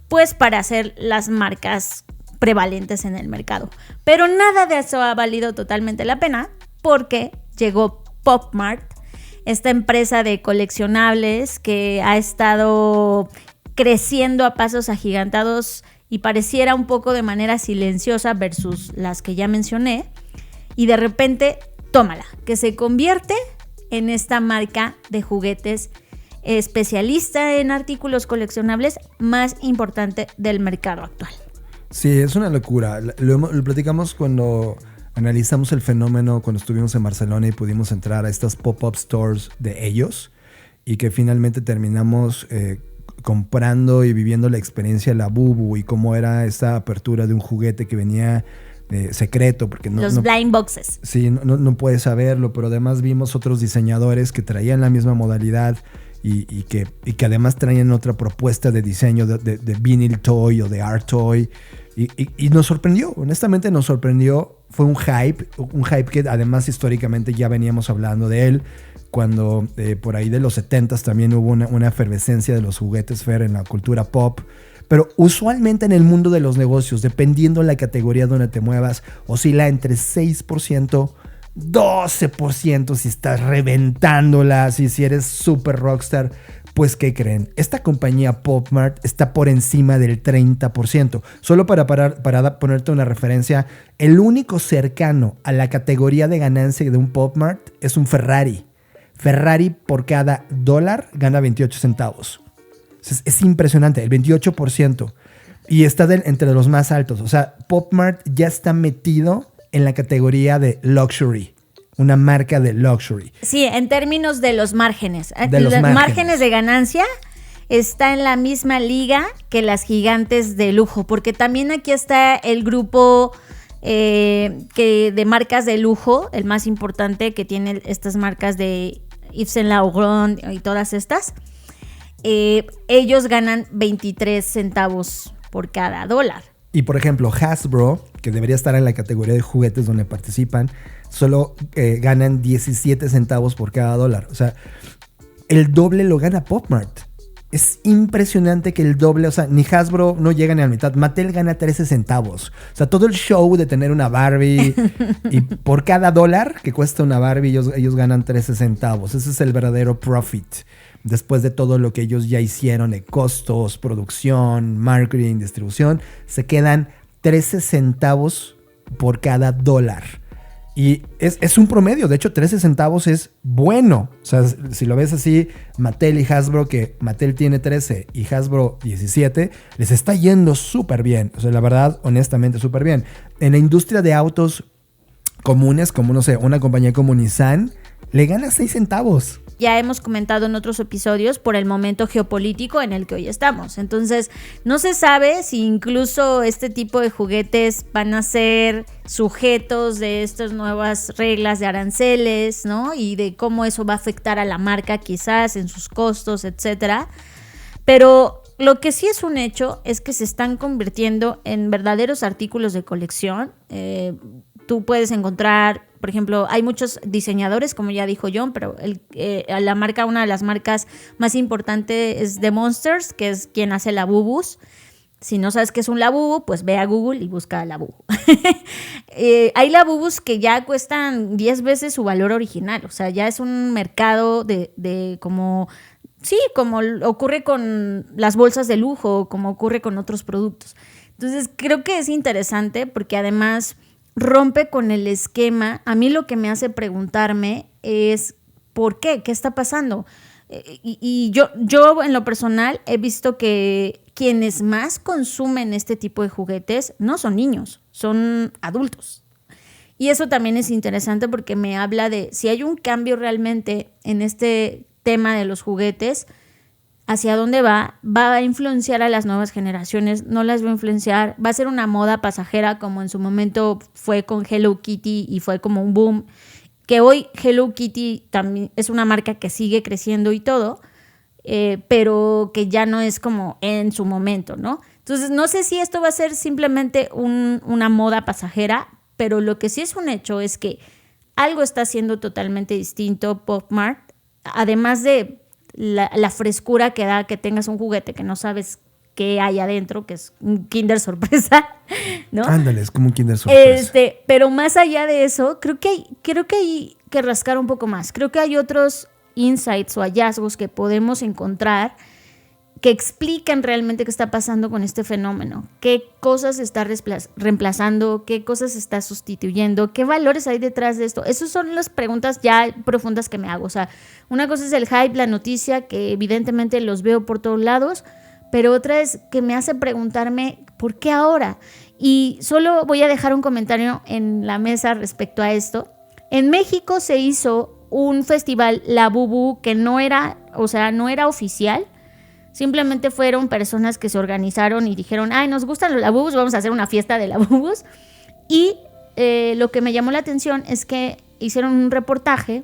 pues para hacer las marcas prevalentes en el mercado. Pero nada de eso ha valido totalmente la pena porque llegó Pop Mart, esta empresa de coleccionables que ha estado creciendo a pasos agigantados y pareciera un poco de manera silenciosa versus las que ya mencioné, y de repente, tómala, que se convierte en esta marca de juguetes especialista en artículos coleccionables más importante del mercado actual. Sí, es una locura. Lo platicamos cuando analizamos el fenómeno, cuando estuvimos en Barcelona y pudimos entrar a estas pop-up stores de ellos y que finalmente terminamos comprando y viviendo la experiencia de la Bubu y cómo era esta apertura de un juguete que venía secreto. Porque los blind boxes. Sí, no puedes saberlo, pero además vimos otros diseñadores que traían la misma modalidad y que además traían otra propuesta de diseño de vinyl toy o de art toy. Y nos sorprendió, honestamente nos sorprendió. Fue un hype que además históricamente ya veníamos hablando de él. Cuando por ahí de los 70s también hubo una efervescencia de los juguetes, Fer, en la cultura pop. Pero usualmente en el mundo de los negocios, dependiendo de la categoría donde te muevas, oscila entre 6%, 12% si estás reventándola, si eres super rockstar. Pues, ¿qué creen? Esta compañía Pop Mart está por encima del 30%. Solo para ponerte una referencia, el único cercano a la categoría de ganancia de un Pop Mart es un Ferrari. Ferrari por cada $1 gana 28 centavos. Es impresionante, el 28%. Y está entre los más altos. O sea, Pop Mart ya está metido en la categoría de luxury. Una marca de luxury. Sí, en términos de los márgenes. Los márgenes de ganancia está en la misma liga que las gigantes de lujo, porque también aquí está el grupo de marcas de lujo, el más importante que tiene estas marcas de Yves Saint Laurent y todas estas. Ellos ganan 23 centavos por cada $1. Y por ejemplo, Hasbro, que debería estar en la categoría de juguetes donde participan, solo ganan 17 centavos por cada $1. O sea, el doble lo gana Pop Mart. Es impresionante que el doble, o sea, ni Hasbro no llega ni a la mitad. Mattel gana 13 centavos. O sea, todo el show de tener una Barbie y por cada $1 que cuesta una Barbie, ellos ganan 13 centavos. Ese es el verdadero profit. Después de todo lo que ellos ya hicieron de costos, producción, marketing, distribución, se quedan 13 centavos por cada $1. Y es un promedio. De hecho, 13 centavos es bueno. O sea, si lo ves así, Mattel y Hasbro, que Mattel tiene 13 y Hasbro 17, les está yendo súper bien. O sea, la verdad, honestamente, súper bien. En la industria de autos comunes, como no sé, una compañía como Nissan, le gana 6 centavos. Ya hemos comentado en otros episodios por el momento geopolítico en el que hoy estamos. Entonces, no se sabe si incluso este tipo de juguetes van a ser sujetos de estas nuevas reglas de aranceles, ¿no? Y de cómo eso va a afectar a la marca quizás en sus costos, etcétera. Pero lo que sí es un hecho es que se están convirtiendo en verdaderos artículos de colección. Tú puedes encontrar, por ejemplo, hay muchos diseñadores, como ya dijo John, pero una de las marcas más importantes es The Monsters, que es quien hace la Bubus. Si no sabes qué es un Labubu, pues ve a Google y busca Labubu. Hay Labubus que ya cuestan 10 veces su valor original. O sea, ya es un mercado de como... Sí, como ocurre con las bolsas de lujo, como ocurre con otros productos. Entonces, creo que es interesante porque además rompe con el esquema. A mí lo que me hace preguntarme es ¿por qué? ¿Qué está pasando? Y yo en lo personal he visto que quienes más consumen este tipo de juguetes no son niños, son adultos. Y eso también es interesante porque me habla de si hay un cambio realmente en este tema de los juguetes, hacia dónde va a influenciar a las nuevas generaciones, no las va a influenciar, va a ser una moda pasajera como en su momento fue con Hello Kitty y fue como un boom, que hoy Hello Kitty también es una marca que sigue creciendo y todo, pero que ya no es como en su momento, ¿no? Entonces no sé si esto va a ser simplemente una moda pasajera, pero lo que sí es un hecho es que algo está haciendo totalmente distinto Pop Mart, además de la frescura que da que tengas un juguete que no sabes qué hay adentro, que es un Kinder sorpresa, ¿no? Ándale, es como un Kinder sorpresa. Pero más allá de eso, creo que hay que rascar un poco más. Creo que hay otros insights o hallazgos que podemos encontrar que explican realmente qué está pasando con este fenómeno, qué cosas está reemplazando, qué cosas está sustituyendo, qué valores hay detrás de esto. Esas son las preguntas ya profundas que me hago. O sea, una cosa es el hype, la noticia, que evidentemente los veo por todos lados, pero otra es que me hace preguntarme ¿por qué ahora? Y solo voy a dejar un comentario en la mesa respecto a esto. En México se hizo un festival Labubu que no era oficial. Simplemente fueron personas que se organizaron y dijeron, ay, nos gustan los Labubus, vamos a hacer una fiesta de Labubus. Y lo que me llamó la atención es que hicieron un reportaje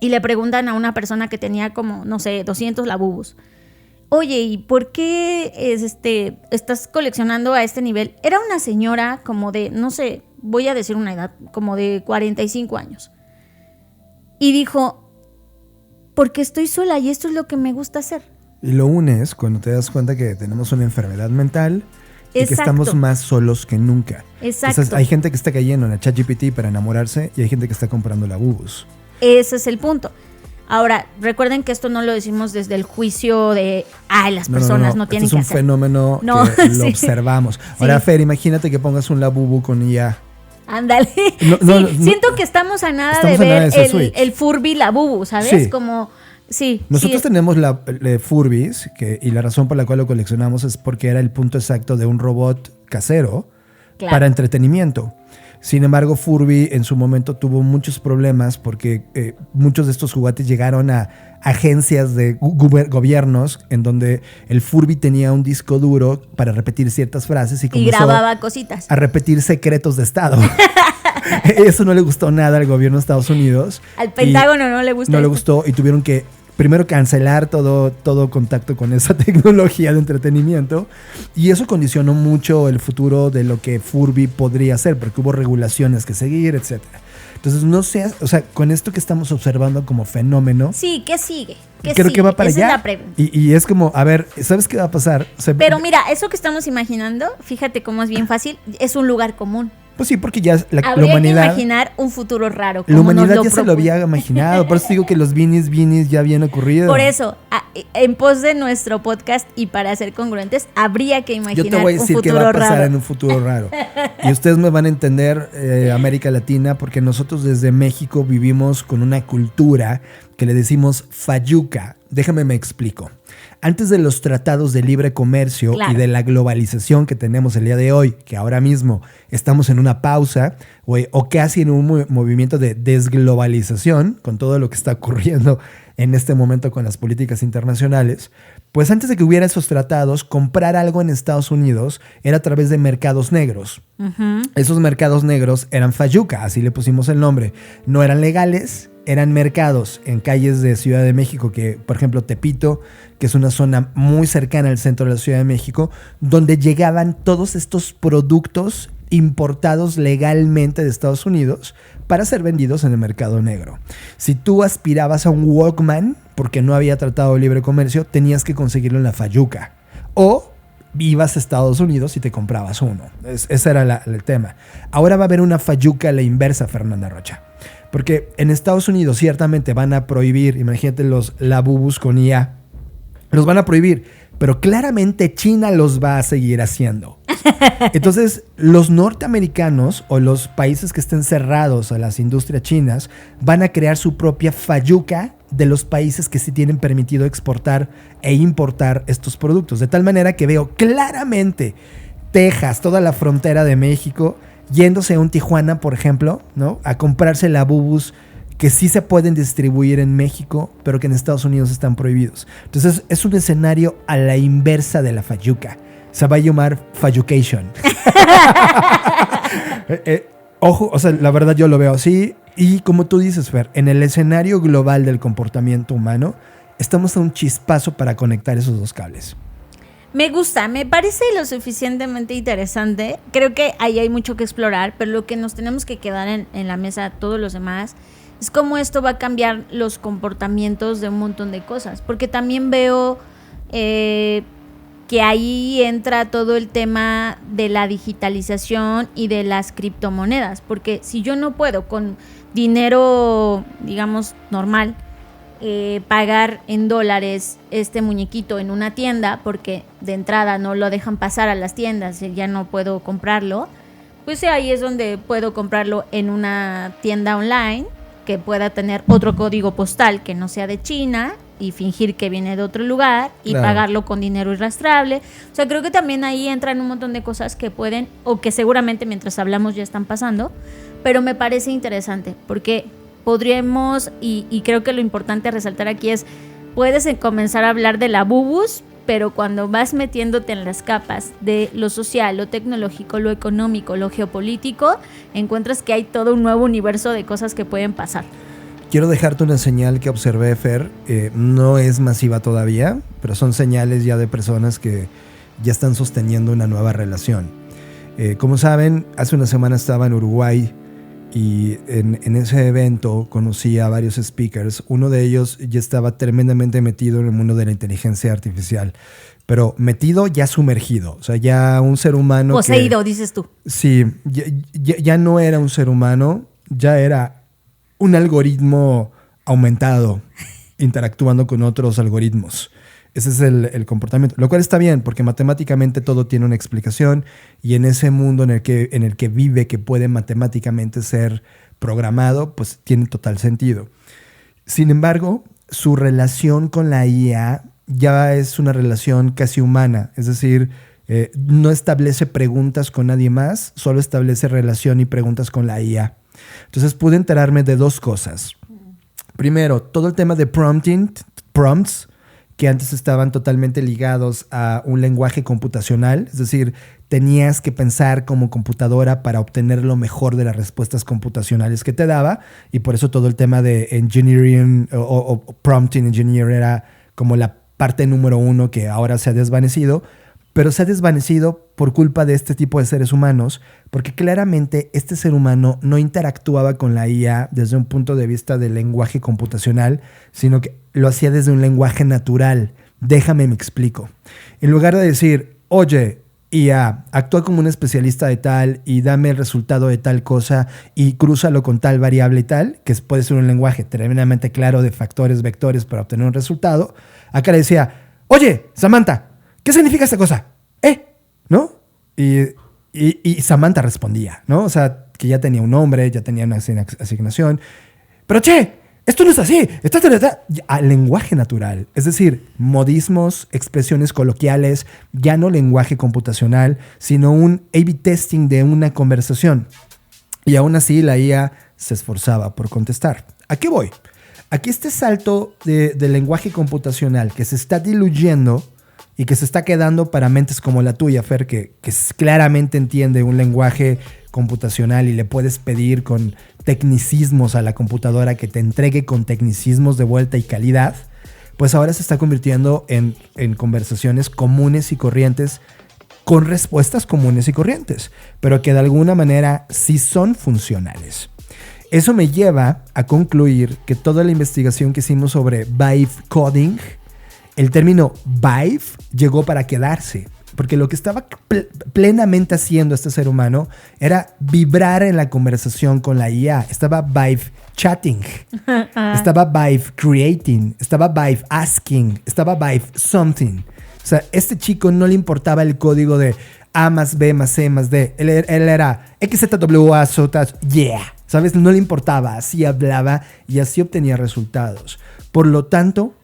y le preguntan a una persona que tenía como, no sé, 200 Labubus. Oye, ¿y por qué estás coleccionando a este nivel? Era una señora como de, no sé, voy a decir una edad, como de 45 años. Y dijo, porque estoy sola y esto es lo que me gusta hacer. Y lo unes cuando te das cuenta que tenemos una enfermedad mental y que estamos más solos que nunca. Exacto. Entonces, hay gente que está cayendo en la ChatGPT para enamorarse y hay gente que está comprando Labubus. Ese es el punto. Ahora, recuerden que esto no lo decimos desde el juicio de, las personas no tienen que hacer. Es un fenómeno que lo observamos. Ahora, Fer, imagínate que pongas un Labubu con IA. Ándale. Siento que estamos a nada de ver el Furby Labubu, ¿sabes? Sí. Como... Sí, nosotros tenemos la Furbies y la razón por la cual lo coleccionamos es porque era el punto exacto de un robot casero para entretenimiento. Sin embargo, Furby en su momento tuvo muchos problemas porque muchos de estos juguetes llegaron a agencias de gobiernos en donde el Furby tenía un disco duro para repetir ciertas frases y grababa cositas. A repetir secretos de Estado. Eso no le gustó nada al gobierno de Estados Unidos. Al Pentágono no le gustó. No le gustó y tuvieron que primero cancelar todo contacto con esa tecnología de entretenimiento y eso condicionó mucho el futuro de lo que Furby podría hacer porque hubo regulaciones que seguir, etcétera. Entonces, no sé, o sea, con esto que estamos observando como fenómeno... Sí, ¿qué sigue? Creo que va para allá. Esa es la pregunta. Y es como, a ver, ¿sabes qué va a pasar? Pero mira, eso que estamos imaginando, fíjate cómo es bien fácil, es un lugar común. Pues sí, porque ya la Habría humanidad... que imaginar un futuro raro. La humanidad ya se lo había imaginado. Por eso digo que los Beanies ya habían ocurrido. Por eso, en pos de nuestro podcast y para ser congruentes, habría que imaginar un futuro raro. Yo te voy a decir qué va a pasar en un futuro raro. Y ustedes me van a entender, América Latina, porque nosotros desde México vivimos con una cultura que le decimos fayuca. Déjame me explico. Antes de los tratados de libre comercio y de la globalización que tenemos el día de hoy, que ahora mismo estamos en una pausa o casi en un movimiento de desglobalización con todo lo que está ocurriendo en este momento con las políticas internacionales, pues antes de que hubiera esos tratados, comprar algo en Estados Unidos era a través de mercados negros. Uh-huh. Esos mercados negros eran fayuca, así le pusimos el nombre. No eran legales, eran mercados en calles de Ciudad de México, que por ejemplo Tepito, que es una zona muy cercana al centro de la Ciudad de México, donde llegaban todos estos productos importados legalmente de Estados Unidos para ser vendidos en el mercado negro. Si tú aspirabas a un Walkman, porque no había tratado de libre comercio, tenías que conseguirlo en la fayuca. O ibas a Estados Unidos y te comprabas uno. Ese era el tema. Ahora va a haber una fayuca a la inversa, Fernanda Rocha. Porque en Estados Unidos ciertamente van a prohibir, imagínate los Labubus con IA, los van a prohibir, pero claramente China los va a seguir haciendo. Entonces, los norteamericanos o los países que estén cerrados a las industrias chinas van a crear su propia fayuca de los países que sí tienen permitido exportar e importar estos productos. De tal manera que veo claramente Texas, toda la frontera de México, yéndose a un Tijuana, por ejemplo, ¿no? A comprarse Labubus que sí se pueden distribuir en México, pero que en Estados Unidos están prohibidos. Entonces, es un escenario a la inversa de la fayuca. Se va a llamar Fayucation. Ojo, o sea, la verdad yo lo veo así. Y como tú dices, Fer, en el escenario global del comportamiento humano, estamos a un chispazo para conectar esos dos cables. Me gusta, me parece lo suficientemente interesante. Creo que ahí hay mucho que explorar, pero lo que nos tenemos que quedar en la mesa todos los demás es cómo esto va a cambiar los comportamientos de un montón de cosas. Porque también veo que ahí entra todo el tema de la digitalización y de las criptomonedas, porque si yo no puedo con dinero, digamos, normal, pagar en dólares este muñequito en una tienda, porque de entrada no lo dejan pasar a las tiendas y ya no puedo comprarlo, pues ahí es donde puedo comprarlo en una tienda online que pueda tener otro código postal que no sea de China y fingir que viene de otro lugar y Claro. pagarlo con dinero irrastrable. O sea, creo que también ahí entran un montón de cosas que pueden, o que seguramente mientras hablamos ya están pasando, pero me parece interesante porque podríamos, y creo que lo importante a resaltar aquí es, puedes comenzar a hablar de la bubus, pero cuando vas metiéndote en las capas de lo social, lo tecnológico, lo económico, lo geopolítico, encuentras que hay todo un nuevo universo de cosas que pueden pasar. Quiero dejarte una señal que observé, Fer. No es masiva todavía, pero son señales ya de personas que ya están sosteniendo una nueva relación. Como saben, hace una semana estaba en Uruguay y en ese evento conocí a varios speakers. Uno de ellos ya estaba tremendamente metido en el mundo de la inteligencia artificial, pero metido ya sumergido. O sea, ya un ser humano Poseído, dices tú. Sí, ya no era un ser humano, ya era un algoritmo aumentado interactuando con otros algoritmos. Ese es el comportamiento, lo cual está bien porque matemáticamente todo tiene una explicación y en ese mundo en el que vive, que puede matemáticamente ser programado, pues tiene total sentido. Sin embargo, su relación con la IA ya es una relación casi humana, es decir, no establece preguntas con nadie más, solo establece relación y preguntas con la IA. Entonces pude enterarme de dos cosas. Primero, todo el tema de prompts, que antes estaban totalmente ligados a un lenguaje computacional, es decir, tenías que pensar como computadora para obtener lo mejor de las respuestas computacionales que te daba, y por eso todo el tema de engineering o prompting engineer era como la parte número uno que ahora se ha desvanecido, pero se ha desvanecido por culpa de este tipo de seres humanos, porque claramente este ser humano no interactuaba con la IA desde un punto de vista del lenguaje computacional, sino que lo hacía desde un lenguaje natural. Déjame me explico. En lugar de decir, oye, IA, actúa como un especialista de tal y dame el resultado de tal cosa y crúzalo con tal variable y tal, que puede ser un lenguaje tremendamente claro de factores, vectores para obtener un resultado, acá le decía, oye, Samantha, ¿qué significa esta cosa? ¿No? Y Samantha respondía, ¿no? O sea, que ya tenía un nombre, ya tenía una asignación. Pero che, esto no es así. Lenguaje natural. Es decir, modismos, expresiones coloquiales, ya no lenguaje computacional, sino un A/B testing de una conversación. Y aún así la IA se esforzaba por contestar. ¿A qué voy? Aquí este salto de lenguaje computacional que se está diluyendo y que se está quedando para mentes como la tuya, Fer, que claramente entiende un lenguaje computacional y le puedes pedir con tecnicismos a la computadora que te entregue con tecnicismos de vuelta y calidad, pues ahora se está convirtiendo en conversaciones comunes y corrientes con respuestas comunes y corrientes, pero que de alguna manera sí son funcionales. Eso me lleva a concluir que toda la investigación que hicimos sobre vibe coding, el término vibe llegó para quedarse, porque lo que estaba plenamente haciendo este ser humano era vibrar en la conversación con la IA. Estaba vibe chatting, estaba vibe creating, estaba vibe asking, estaba vibe something. O sea, este chico no le importaba el código de A más B más C más D. Él era XZWA, yeah. ¿Sabes? No le importaba, así hablaba y así obtenía resultados. Por lo tanto,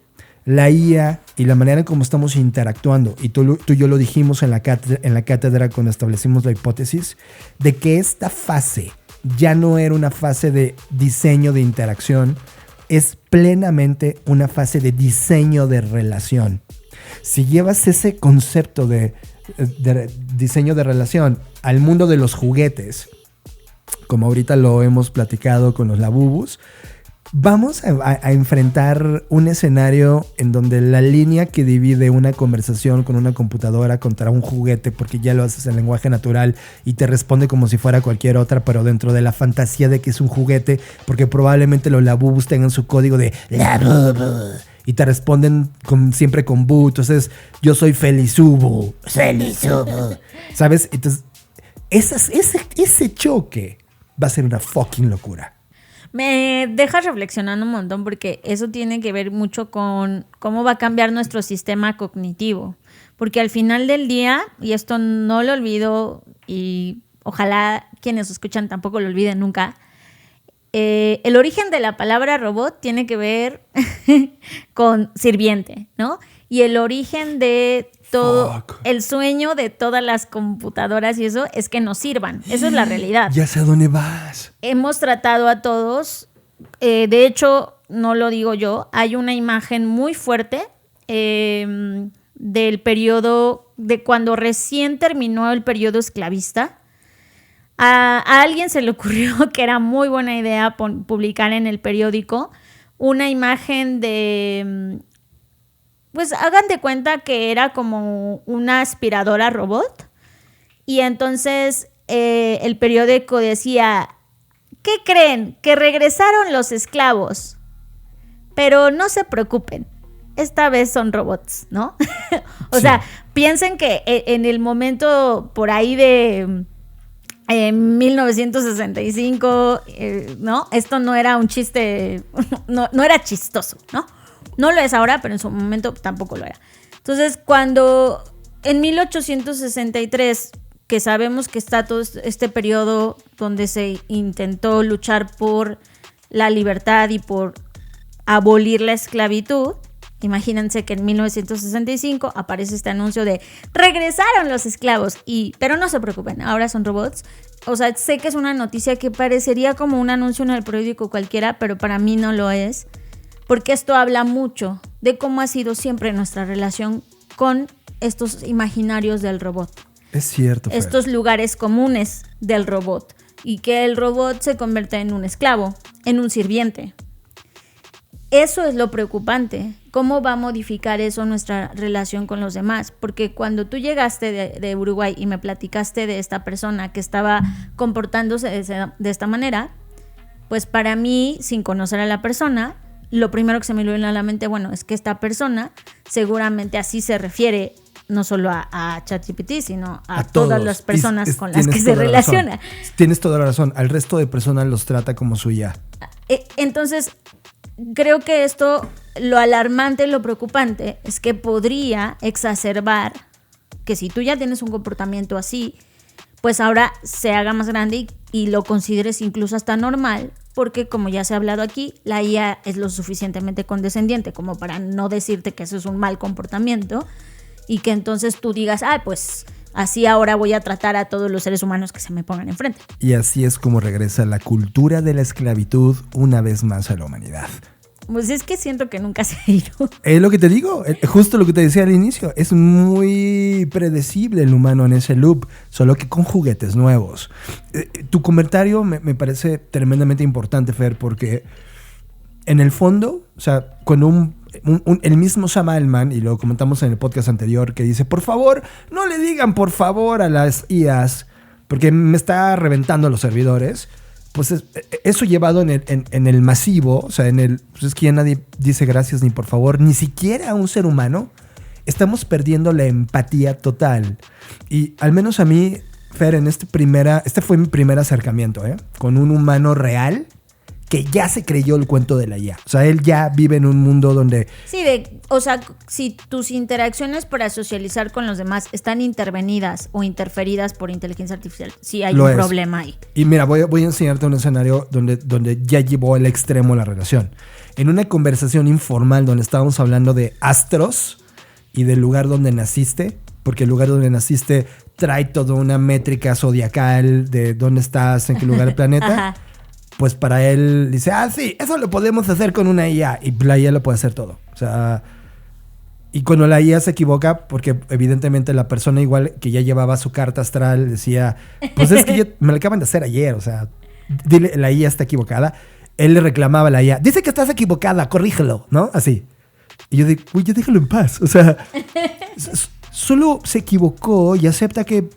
la IA y la manera en cómo estamos interactuando, y tú y yo lo dijimos en la cátedra cuando establecimos la hipótesis, de que esta fase ya no era una fase de diseño de interacción, es plenamente una fase de diseño de relación. Si llevas ese concepto de diseño de relación al mundo de los juguetes, como ahorita lo hemos platicado con los Labubus, vamos a enfrentar un escenario en donde la línea que divide una conversación con una computadora contra un juguete, porque ya lo haces en lenguaje natural y te responde como si fuera cualquier otra, pero dentro de la fantasía de que es un juguete, porque probablemente los Labubus tengan su código de Labubu y te responden siempre con bu. Entonces, yo soy Felizubo. ¿Sabes? Entonces, ese choque va a ser una fucking locura. Me deja reflexionando un montón porque eso tiene que ver mucho con cómo va a cambiar nuestro sistema cognitivo. Porque al final del día, y esto no lo olvido y ojalá quienes escuchan tampoco lo olviden nunca, el origen de la palabra robot tiene que ver con sirviente, ¿no? Y el origen de todo, el sueño de todas las computadoras y eso es que nos sirvan. Eso es la realidad. Ya sé a dónde vas. Hemos tratado a todos, de hecho, no lo digo yo, hay una imagen muy fuerte del periodo, de cuando recién terminó el periodo esclavista. A alguien se le ocurrió que era muy buena idea publicar en el periódico una imagen de, pues hagan de cuenta que era como una aspiradora robot, y entonces el periódico decía, ¿qué creen? Que regresaron los esclavos, pero no se preocupen, esta vez son robots, ¿no? O sea, piensen que en el momento por ahí de 1965, ¿no? Esto no era un chiste, no era chistoso, ¿no? No lo es ahora, pero en su momento tampoco lo era. Entonces, cuando en 1863, que sabemos que está todo este periodo donde se intentó luchar por la libertad y por abolir la esclavitud, imagínense que en 1965 aparece este anuncio de regresaron los esclavos, pero no se preocupen, ahora son robots. O sea, sé que es una noticia que parecería como un anuncio en el periódico cualquiera, pero para mí no lo es, porque esto habla mucho de cómo ha sido siempre nuestra relación con estos imaginarios del robot. Es cierto, Fer. Estos lugares comunes del robot, y que el robot se convierte en un esclavo, en un sirviente. Eso es lo preocupante. ¿Cómo va a modificar eso nuestra relación con los demás? Porque cuando tú llegaste de Uruguay y me platicaste de esta persona que estaba comportándose de esta manera, pues para mí, sin conocer a la persona, lo primero que se me vino a la mente, bueno, es que esta persona seguramente así se refiere no solo a ChatGPT, sino a todas las personas con las que se relaciona. Tienes toda la razón. Al resto de personas los trata como su IA. Entonces, creo que esto, lo alarmante, lo preocupante, es que podría exacerbar que si tú ya tienes un comportamiento así, pues ahora se haga más grande y lo consideres incluso hasta normal, porque como ya se ha hablado aquí, la IA es lo suficientemente condescendiente como para no decirte que eso es un mal comportamiento y que entonces tú digas, pues así ahora voy a tratar a todos los seres humanos que se me pongan enfrente. Y así es como regresa la cultura de la esclavitud una vez más a la humanidad. Pues es que siento que nunca se ha ido. Es lo que te digo, justo lo que te decía al inicio. Es muy predecible el humano en ese loop, solo que con juguetes nuevos. Tu comentario me parece tremendamente importante, Fer, porque en el fondo, o sea, con el mismo Sam Altman, y lo comentamos en el podcast anterior, que dice, por favor, no le digan por favor a las IAs, porque me está reventando los servidores. Pues eso llevado en el masivo, o sea, pues es que ya nadie dice gracias ni por favor, ni siquiera a un ser humano, estamos perdiendo la empatía total. Y al menos a mí, Fer, este fue mi primer acercamiento, con un humano real que ya se creyó el cuento de la IA. O sea, él ya vive en un mundo donde... Sí, o sea, si tus interacciones para socializar con los demás están intervenidas o interferidas por inteligencia artificial, sí hay un problema ahí. Y mira, voy a enseñarte un escenario donde ya llevó al extremo la relación. En una conversación informal donde estábamos hablando de astros y del lugar donde naciste, porque el lugar donde naciste trae toda una métrica zodiacal de dónde estás, en qué lugar del planeta. Ajá. Pues para él dice, sí, eso lo podemos hacer con una IA. Y la IA lo puede hacer todo. O sea, y cuando la IA se equivoca, porque evidentemente la persona igual que ya llevaba su carta astral decía, pues es que me la acaban de hacer ayer. O sea, dile, la IA está equivocada. Él le reclamaba a la IA, dice que estás equivocada, corrígelo, ¿no? Así. Y yo digo, ya déjalo en paz. O sea, solo se equivocó y acepta que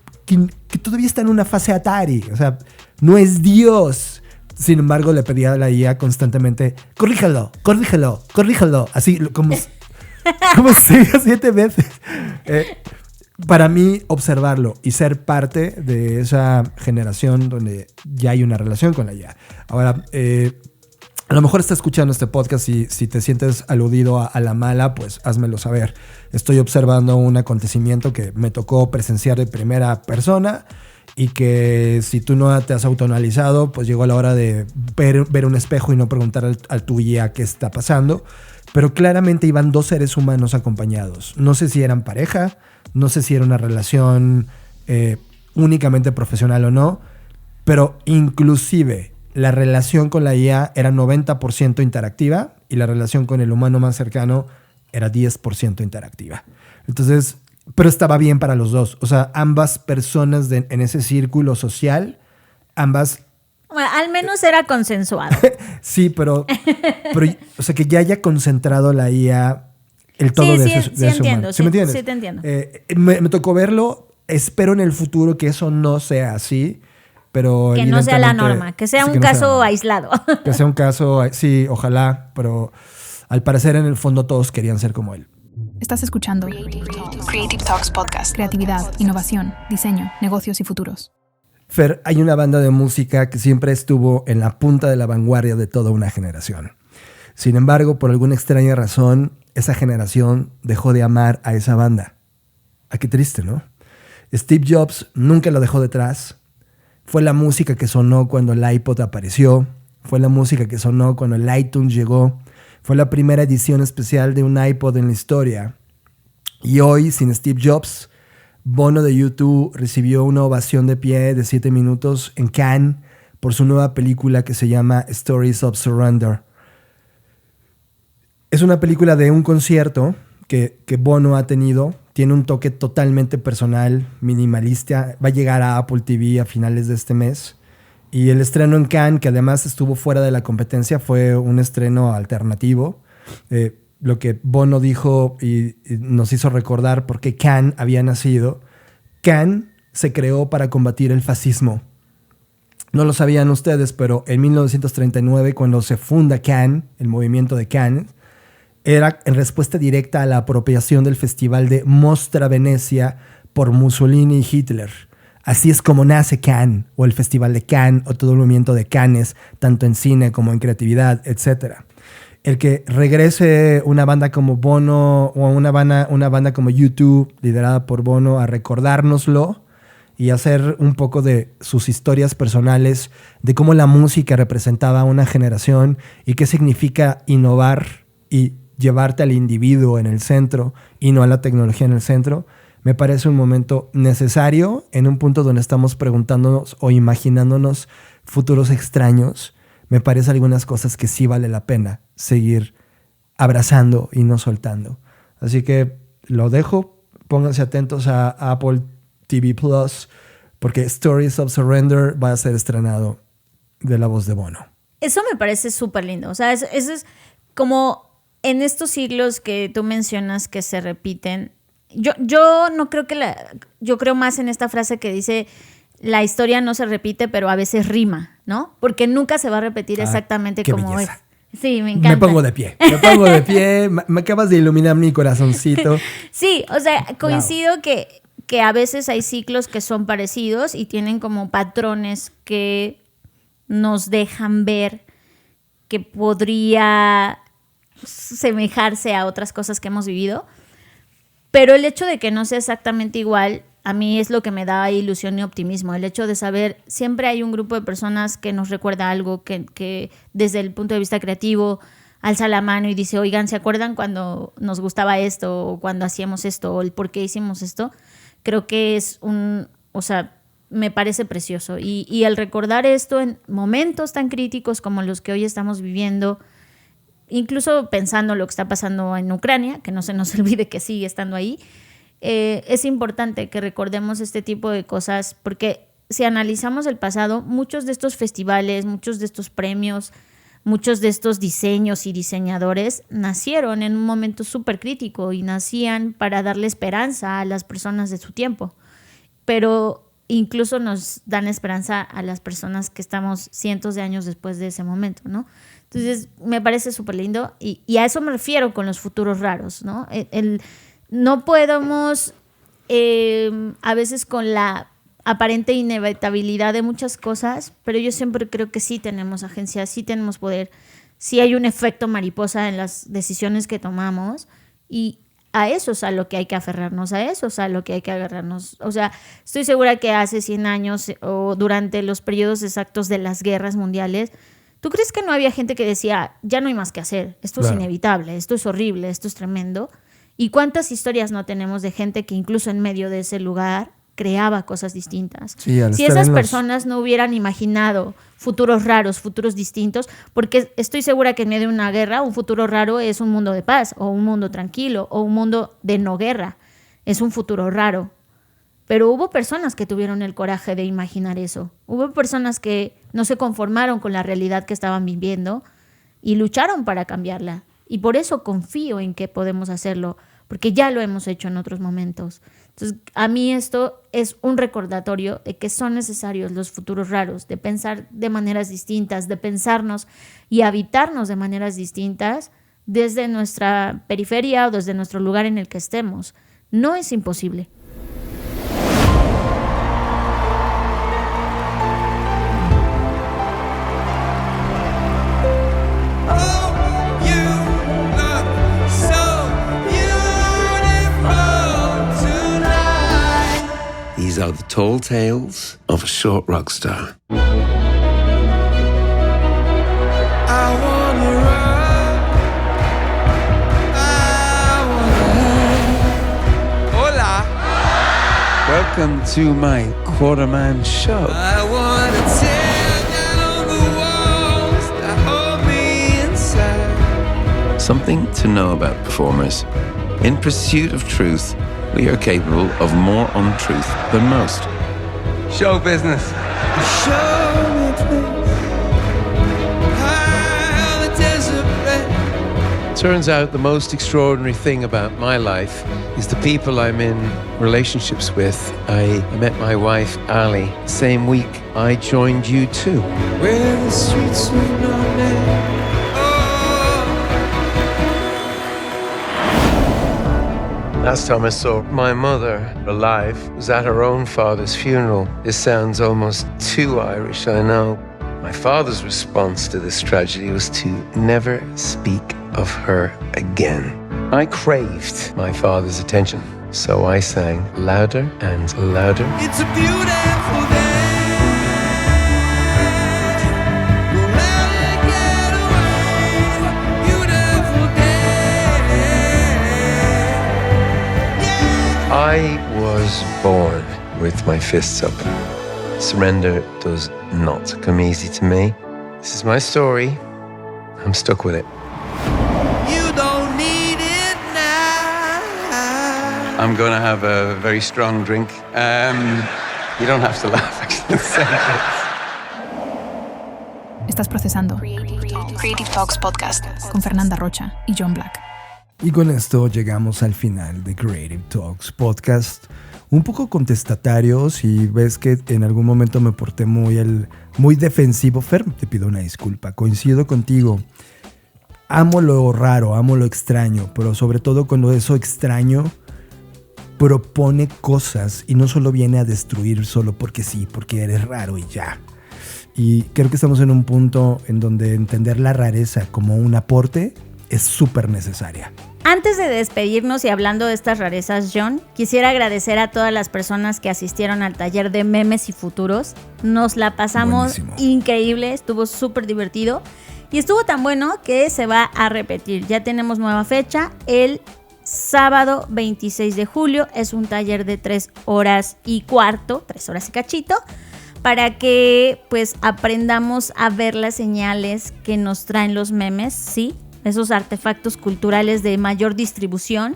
todavía está en una fase Atari. O sea, no es Dios. Sin embargo, le pedía a la IA constantemente, corríjalo, así como 6 o 7 veces. Para mí, observarlo y ser parte de esa generación donde ya hay una relación con la IA. Ahora, a lo mejor está escuchando este podcast y si te sientes aludido a la mala, pues házmelo saber. Estoy observando un acontecimiento que me tocó presenciar de primera persona y que si tú no te has autoanalizado, pues llegó la hora de ver un espejo y no preguntar a tu IA qué está pasando. Pero claramente iban 2 seres humanos acompañados. No sé si eran pareja, no sé si era una relación únicamente profesional o no, pero inclusive la relación con la IA era 90% interactiva y la relación con el humano más cercano era 10% interactiva. Entonces, pero estaba bien para los dos. O sea, ambas personas en ese círculo social, ambas... Bueno, al menos era consensuado. Sí, pero o sea, que ya haya concentrado la IA el todo sí, de sí, ese sí entiendo, humano. ¿Sí me entiendes? Sí te entiendo. Me tocó verlo. Espero en el futuro que eso no sea así, pero Que no sea la evidentemente- norma, que sea sí, un no caso la- aislado. Que sea un caso, sí, ojalá, pero al parecer en el fondo todos querían ser como él. Estás escuchando Creative Talks Podcast. Creatividad, innovación, diseño, negocios y futuros. Fer, hay una banda de música que siempre estuvo en la punta de la vanguardia de toda una generación. Sin embargo, por alguna extraña razón, esa generación dejó de amar a esa banda. Ah, qué triste, ¿no? Steve Jobs nunca lo dejó detrás. Fue la música que sonó cuando el iPod apareció. Fue la música que sonó cuando el iTunes llegó. Fue la primera edición especial de un iPod en la historia. Y hoy, sin Steve Jobs, Bono de U2 recibió una ovación de pie de 7 minutos en Cannes por su nueva película que se llama Stories of Surrender. Es una película de un concierto que Bono ha tenido. Tiene un toque totalmente personal, minimalista. Va a llegar a Apple TV a finales de este mes. Y el estreno en Cannes, que además estuvo fuera de la competencia, fue un estreno alternativo. Lo que Bono dijo y nos hizo recordar por qué Cannes había nacido. Cannes se creó para combatir el fascismo. No lo sabían ustedes, pero en 1939, cuando se funda Cannes, el movimiento de Cannes, era en respuesta directa a la apropiación del Festival de Mostra Venecia por Mussolini y Hitler. Así es como nace Cannes, o el Festival de Cannes, o todo el movimiento de Cannes, tanto en cine como en creatividad, etc. El que regrese una banda como Bono o una banda como U2, liderada por Bono, a recordárnoslo y hacer un poco de sus historias personales, de cómo la música representaba a una generación y qué significa innovar y llevarte al individuo en el centro y no a la tecnología en el centro, me parece un momento necesario en un punto donde estamos preguntándonos o imaginándonos futuros extraños. Me parece algunas cosas que sí vale la pena seguir abrazando y no soltando. Así que lo dejo. Pónganse atentos a Apple TV Plus porque Stories of Surrender va a ser estrenado de la voz de Bono. Eso me parece súper lindo. O sea, eso es como en estos siglos que tú mencionas que se repiten. Yo no creo yo creo más en esta frase que dice: la historia no se repite, pero a veces rima, ¿no? Porque nunca se va a repetir exactamente qué como belleza. es. Sí, me encanta. Me pongo de pie. Me acabas de iluminar mi corazoncito. Sí, o sea, coincido que a veces hay ciclos que son parecidos y tienen como patrones que nos dejan ver que podría semejarse a otras cosas que hemos vivido. Pero el hecho de que no sea exactamente igual, a mí es lo que me da ilusión y optimismo. El hecho de saber, siempre hay un grupo de personas que nos recuerda algo, que desde el punto de vista creativo alza la mano y dice: oigan, ¿se acuerdan cuando nos gustaba esto? O cuando hacíamos esto, o el por qué hicimos esto. Creo que es me parece precioso. Y el recordar esto en momentos tan críticos como los que hoy estamos viviendo, incluso pensando lo que está pasando en Ucrania, que no se nos olvide que sigue estando ahí, es importante que recordemos este tipo de cosas, porque si analizamos el pasado, muchos de estos festivales, muchos de estos premios, muchos de estos diseños y diseñadores nacieron en un momento súper crítico y nacían para darle esperanza a las personas de su tiempo. Pero incluso nos dan esperanza a las personas que estamos cientos de años después de ese momento, ¿no? Entonces, me parece súper lindo y a eso me refiero con los futuros raros, ¿no? No podemos, a veces con la aparente inevitabilidad de muchas cosas, pero yo siempre creo que sí tenemos agencia, sí tenemos poder, sí hay un efecto mariposa en las decisiones que tomamos y a eso es a lo que hay que aferrarnos, a eso es a lo que hay que agarrarnos. O sea, estoy segura que hace 100 años o durante los periodos exactos de las guerras mundiales, ¿tú crees que no había gente que decía, ya no hay más que hacer, esto es inevitable, esto es horrible, esto es tremendo? ¿Y cuántas historias no tenemos de gente que incluso en medio de ese lugar creaba cosas distintas? Sí, si esas personas no hubieran imaginado futuros raros, futuros distintos, porque estoy segura que en medio de una guerra un futuro raro es un mundo de paz o un mundo tranquilo o un mundo de no guerra, es un futuro raro. Pero hubo personas que tuvieron el coraje de imaginar eso, hubo personas que no se conformaron con la realidad que estaban viviendo y lucharon para cambiarla, y por eso confío en que podemos hacerlo, porque ya lo hemos hecho en otros momentos. Entonces, a mí esto es un recordatorio de que son necesarios los futuros raros, de pensar de maneras distintas, de pensarnos y habitarnos de maneras distintas desde nuestra periferia o desde nuestro lugar en el que estemos. No es imposible. These are the tall tales of a short rock star. I wanna run. I wanna. Hola. Welcome to my Quarterman show. I wanna tear down the walls that hold me inside. Something to know about performers. In pursuit of truth, we are capable of more untruth than most. Show business. Show me place. High on the desert bed. Turns out the most extraordinary thing about my life is the people I'm in relationships with. I met my wife, Ali, same week I joined U2. Where the streets were no name. Last time I saw my mother alive was at her own father's funeral. This sounds almost too Irish, I know. My father's response to this tragedy was to never speak of her again. I craved my father's attention, so I sang louder and louder. It's a beautiful day. We'll never get away. Beautiful day. Yeah. I was born with my fists up. Surrender does not come easy to me. This is my story. I'm stuck with it. You don't need it now. I'm going to have a very strong drink. You don't have to laugh, actually. Estás procesando Creative Talks Podcast con Fernanda Rocha y John Black. Y con esto llegamos al final de Creative Talks Podcast. Un poco contestatarios, y ves que en algún momento me porté muy defensivo. Fer, te pido una disculpa. Coincido contigo. Amo lo raro, amo lo extraño, pero sobre todo cuando eso extraño propone cosas y no solo viene a destruir solo porque sí, porque eres raro y ya. Y creo que estamos en un punto en donde entender la rareza como un aporte es súper necesaria. Antes de despedirnos y hablando de estas rarezas, John, quisiera agradecer a todas las personas que asistieron al taller de memes y futuros. Nos la pasamos increíble, estuvo súper divertido y estuvo tan bueno que se va a repetir. Ya tenemos nueva fecha, el sábado 26 de julio. Es un taller de 3 horas y cuarto, 3 horas y cachito, para que pues aprendamos a ver las señales que nos traen los memes, ¿sí? Esos artefactos culturales de mayor distribución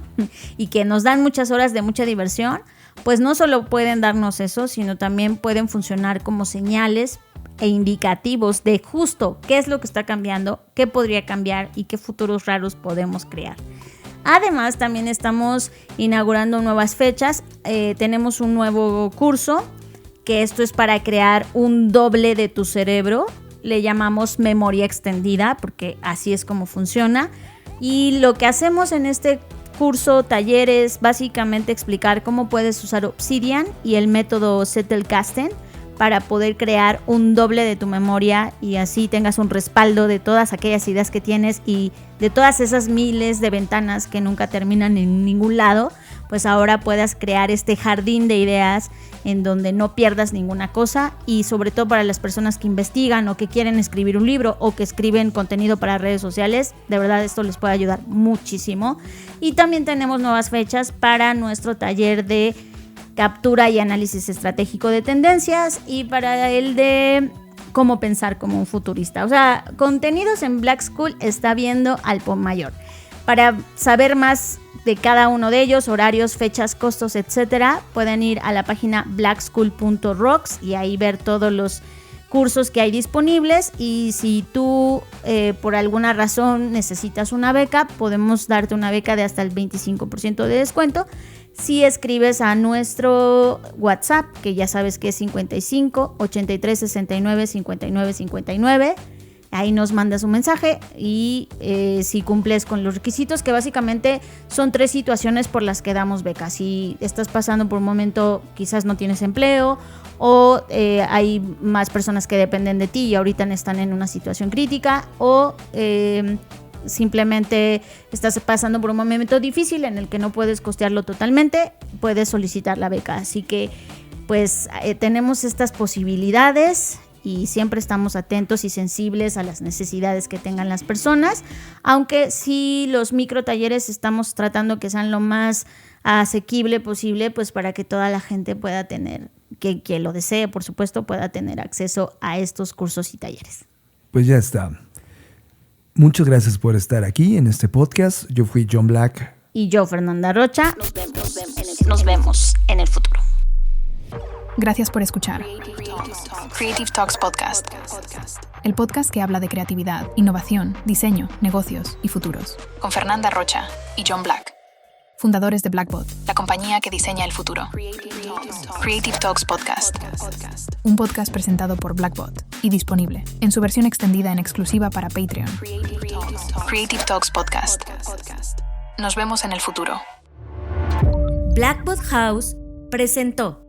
y que nos dan muchas horas de mucha diversión, pues no solo pueden darnos eso, sino también pueden funcionar como señales e indicativos de justo qué es lo que está cambiando, qué podría cambiar y qué futuros raros podemos crear. Además, también estamos inaugurando nuevas fechas. Tenemos un nuevo curso que esto es para crear un doble de tu cerebro. Le llamamos memoria extendida porque así es como funciona. Y lo que hacemos en este curso, taller, es básicamente explicar cómo puedes usar Obsidian y el método Zettelkasten para poder crear un doble de tu memoria y así tengas un respaldo de todas aquellas ideas que tienes y de todas esas miles de ventanas que nunca terminan en ningún lado, pues ahora puedas crear este jardín de ideas en donde no pierdas ninguna cosa. Y sobre todo para las personas que investigan o que quieren escribir un libro o que escriben contenido para redes sociales, de verdad esto les puede ayudar muchísimo. Y también tenemos nuevas fechas para nuestro taller de captura y análisis estratégico de tendencias y para el de cómo pensar como un futurista. O sea, contenidos en Black School está viendo al por mayor. Para saber más de cada uno de ellos, horarios, fechas, costos, etcétera, pueden ir a la página blackschool.rocks y ahí ver todos los cursos que hay disponibles. Y si tú por alguna razón necesitas una beca, podemos darte una beca de hasta el 25% de descuento si escribes a nuestro WhatsApp, que ya sabes que es 55 83 69 59 59. Ahí nos mandas un mensaje y si cumples con los requisitos, que básicamente son 3 situaciones por las que damos becas. Si estás pasando por un momento, quizás no tienes empleo, o hay más personas que dependen de ti y ahorita están en una situación crítica, o simplemente estás pasando por un momento difícil en el que no puedes costearlo totalmente, puedes solicitar la beca. Así que pues tenemos estas posibilidades y siempre estamos atentos y sensibles a las necesidades que tengan las personas, aunque sí los micro talleres estamos tratando que sean lo más asequible posible, pues para que toda la gente pueda tener, que lo desee, por supuesto, pueda tener acceso a estos cursos y talleres. Pues ya está. Muchas gracias por estar aquí en este podcast. Yo fui John Black. Y yo, Fernanda Rocha. Nos vemos en el futuro. Gracias por escuchar Creative Talks Podcast, el podcast que habla de creatividad, innovación, diseño, negocios y futuros, con Fernanda Rocha y John Black, fundadores de Blackbot, la compañía que diseña el futuro. Creative Talks Podcast, un podcast presentado por Blackbot y disponible en su versión extendida en exclusiva para Patreon. Creative Talks Podcast. Nos vemos en el futuro. Blackbot House presentó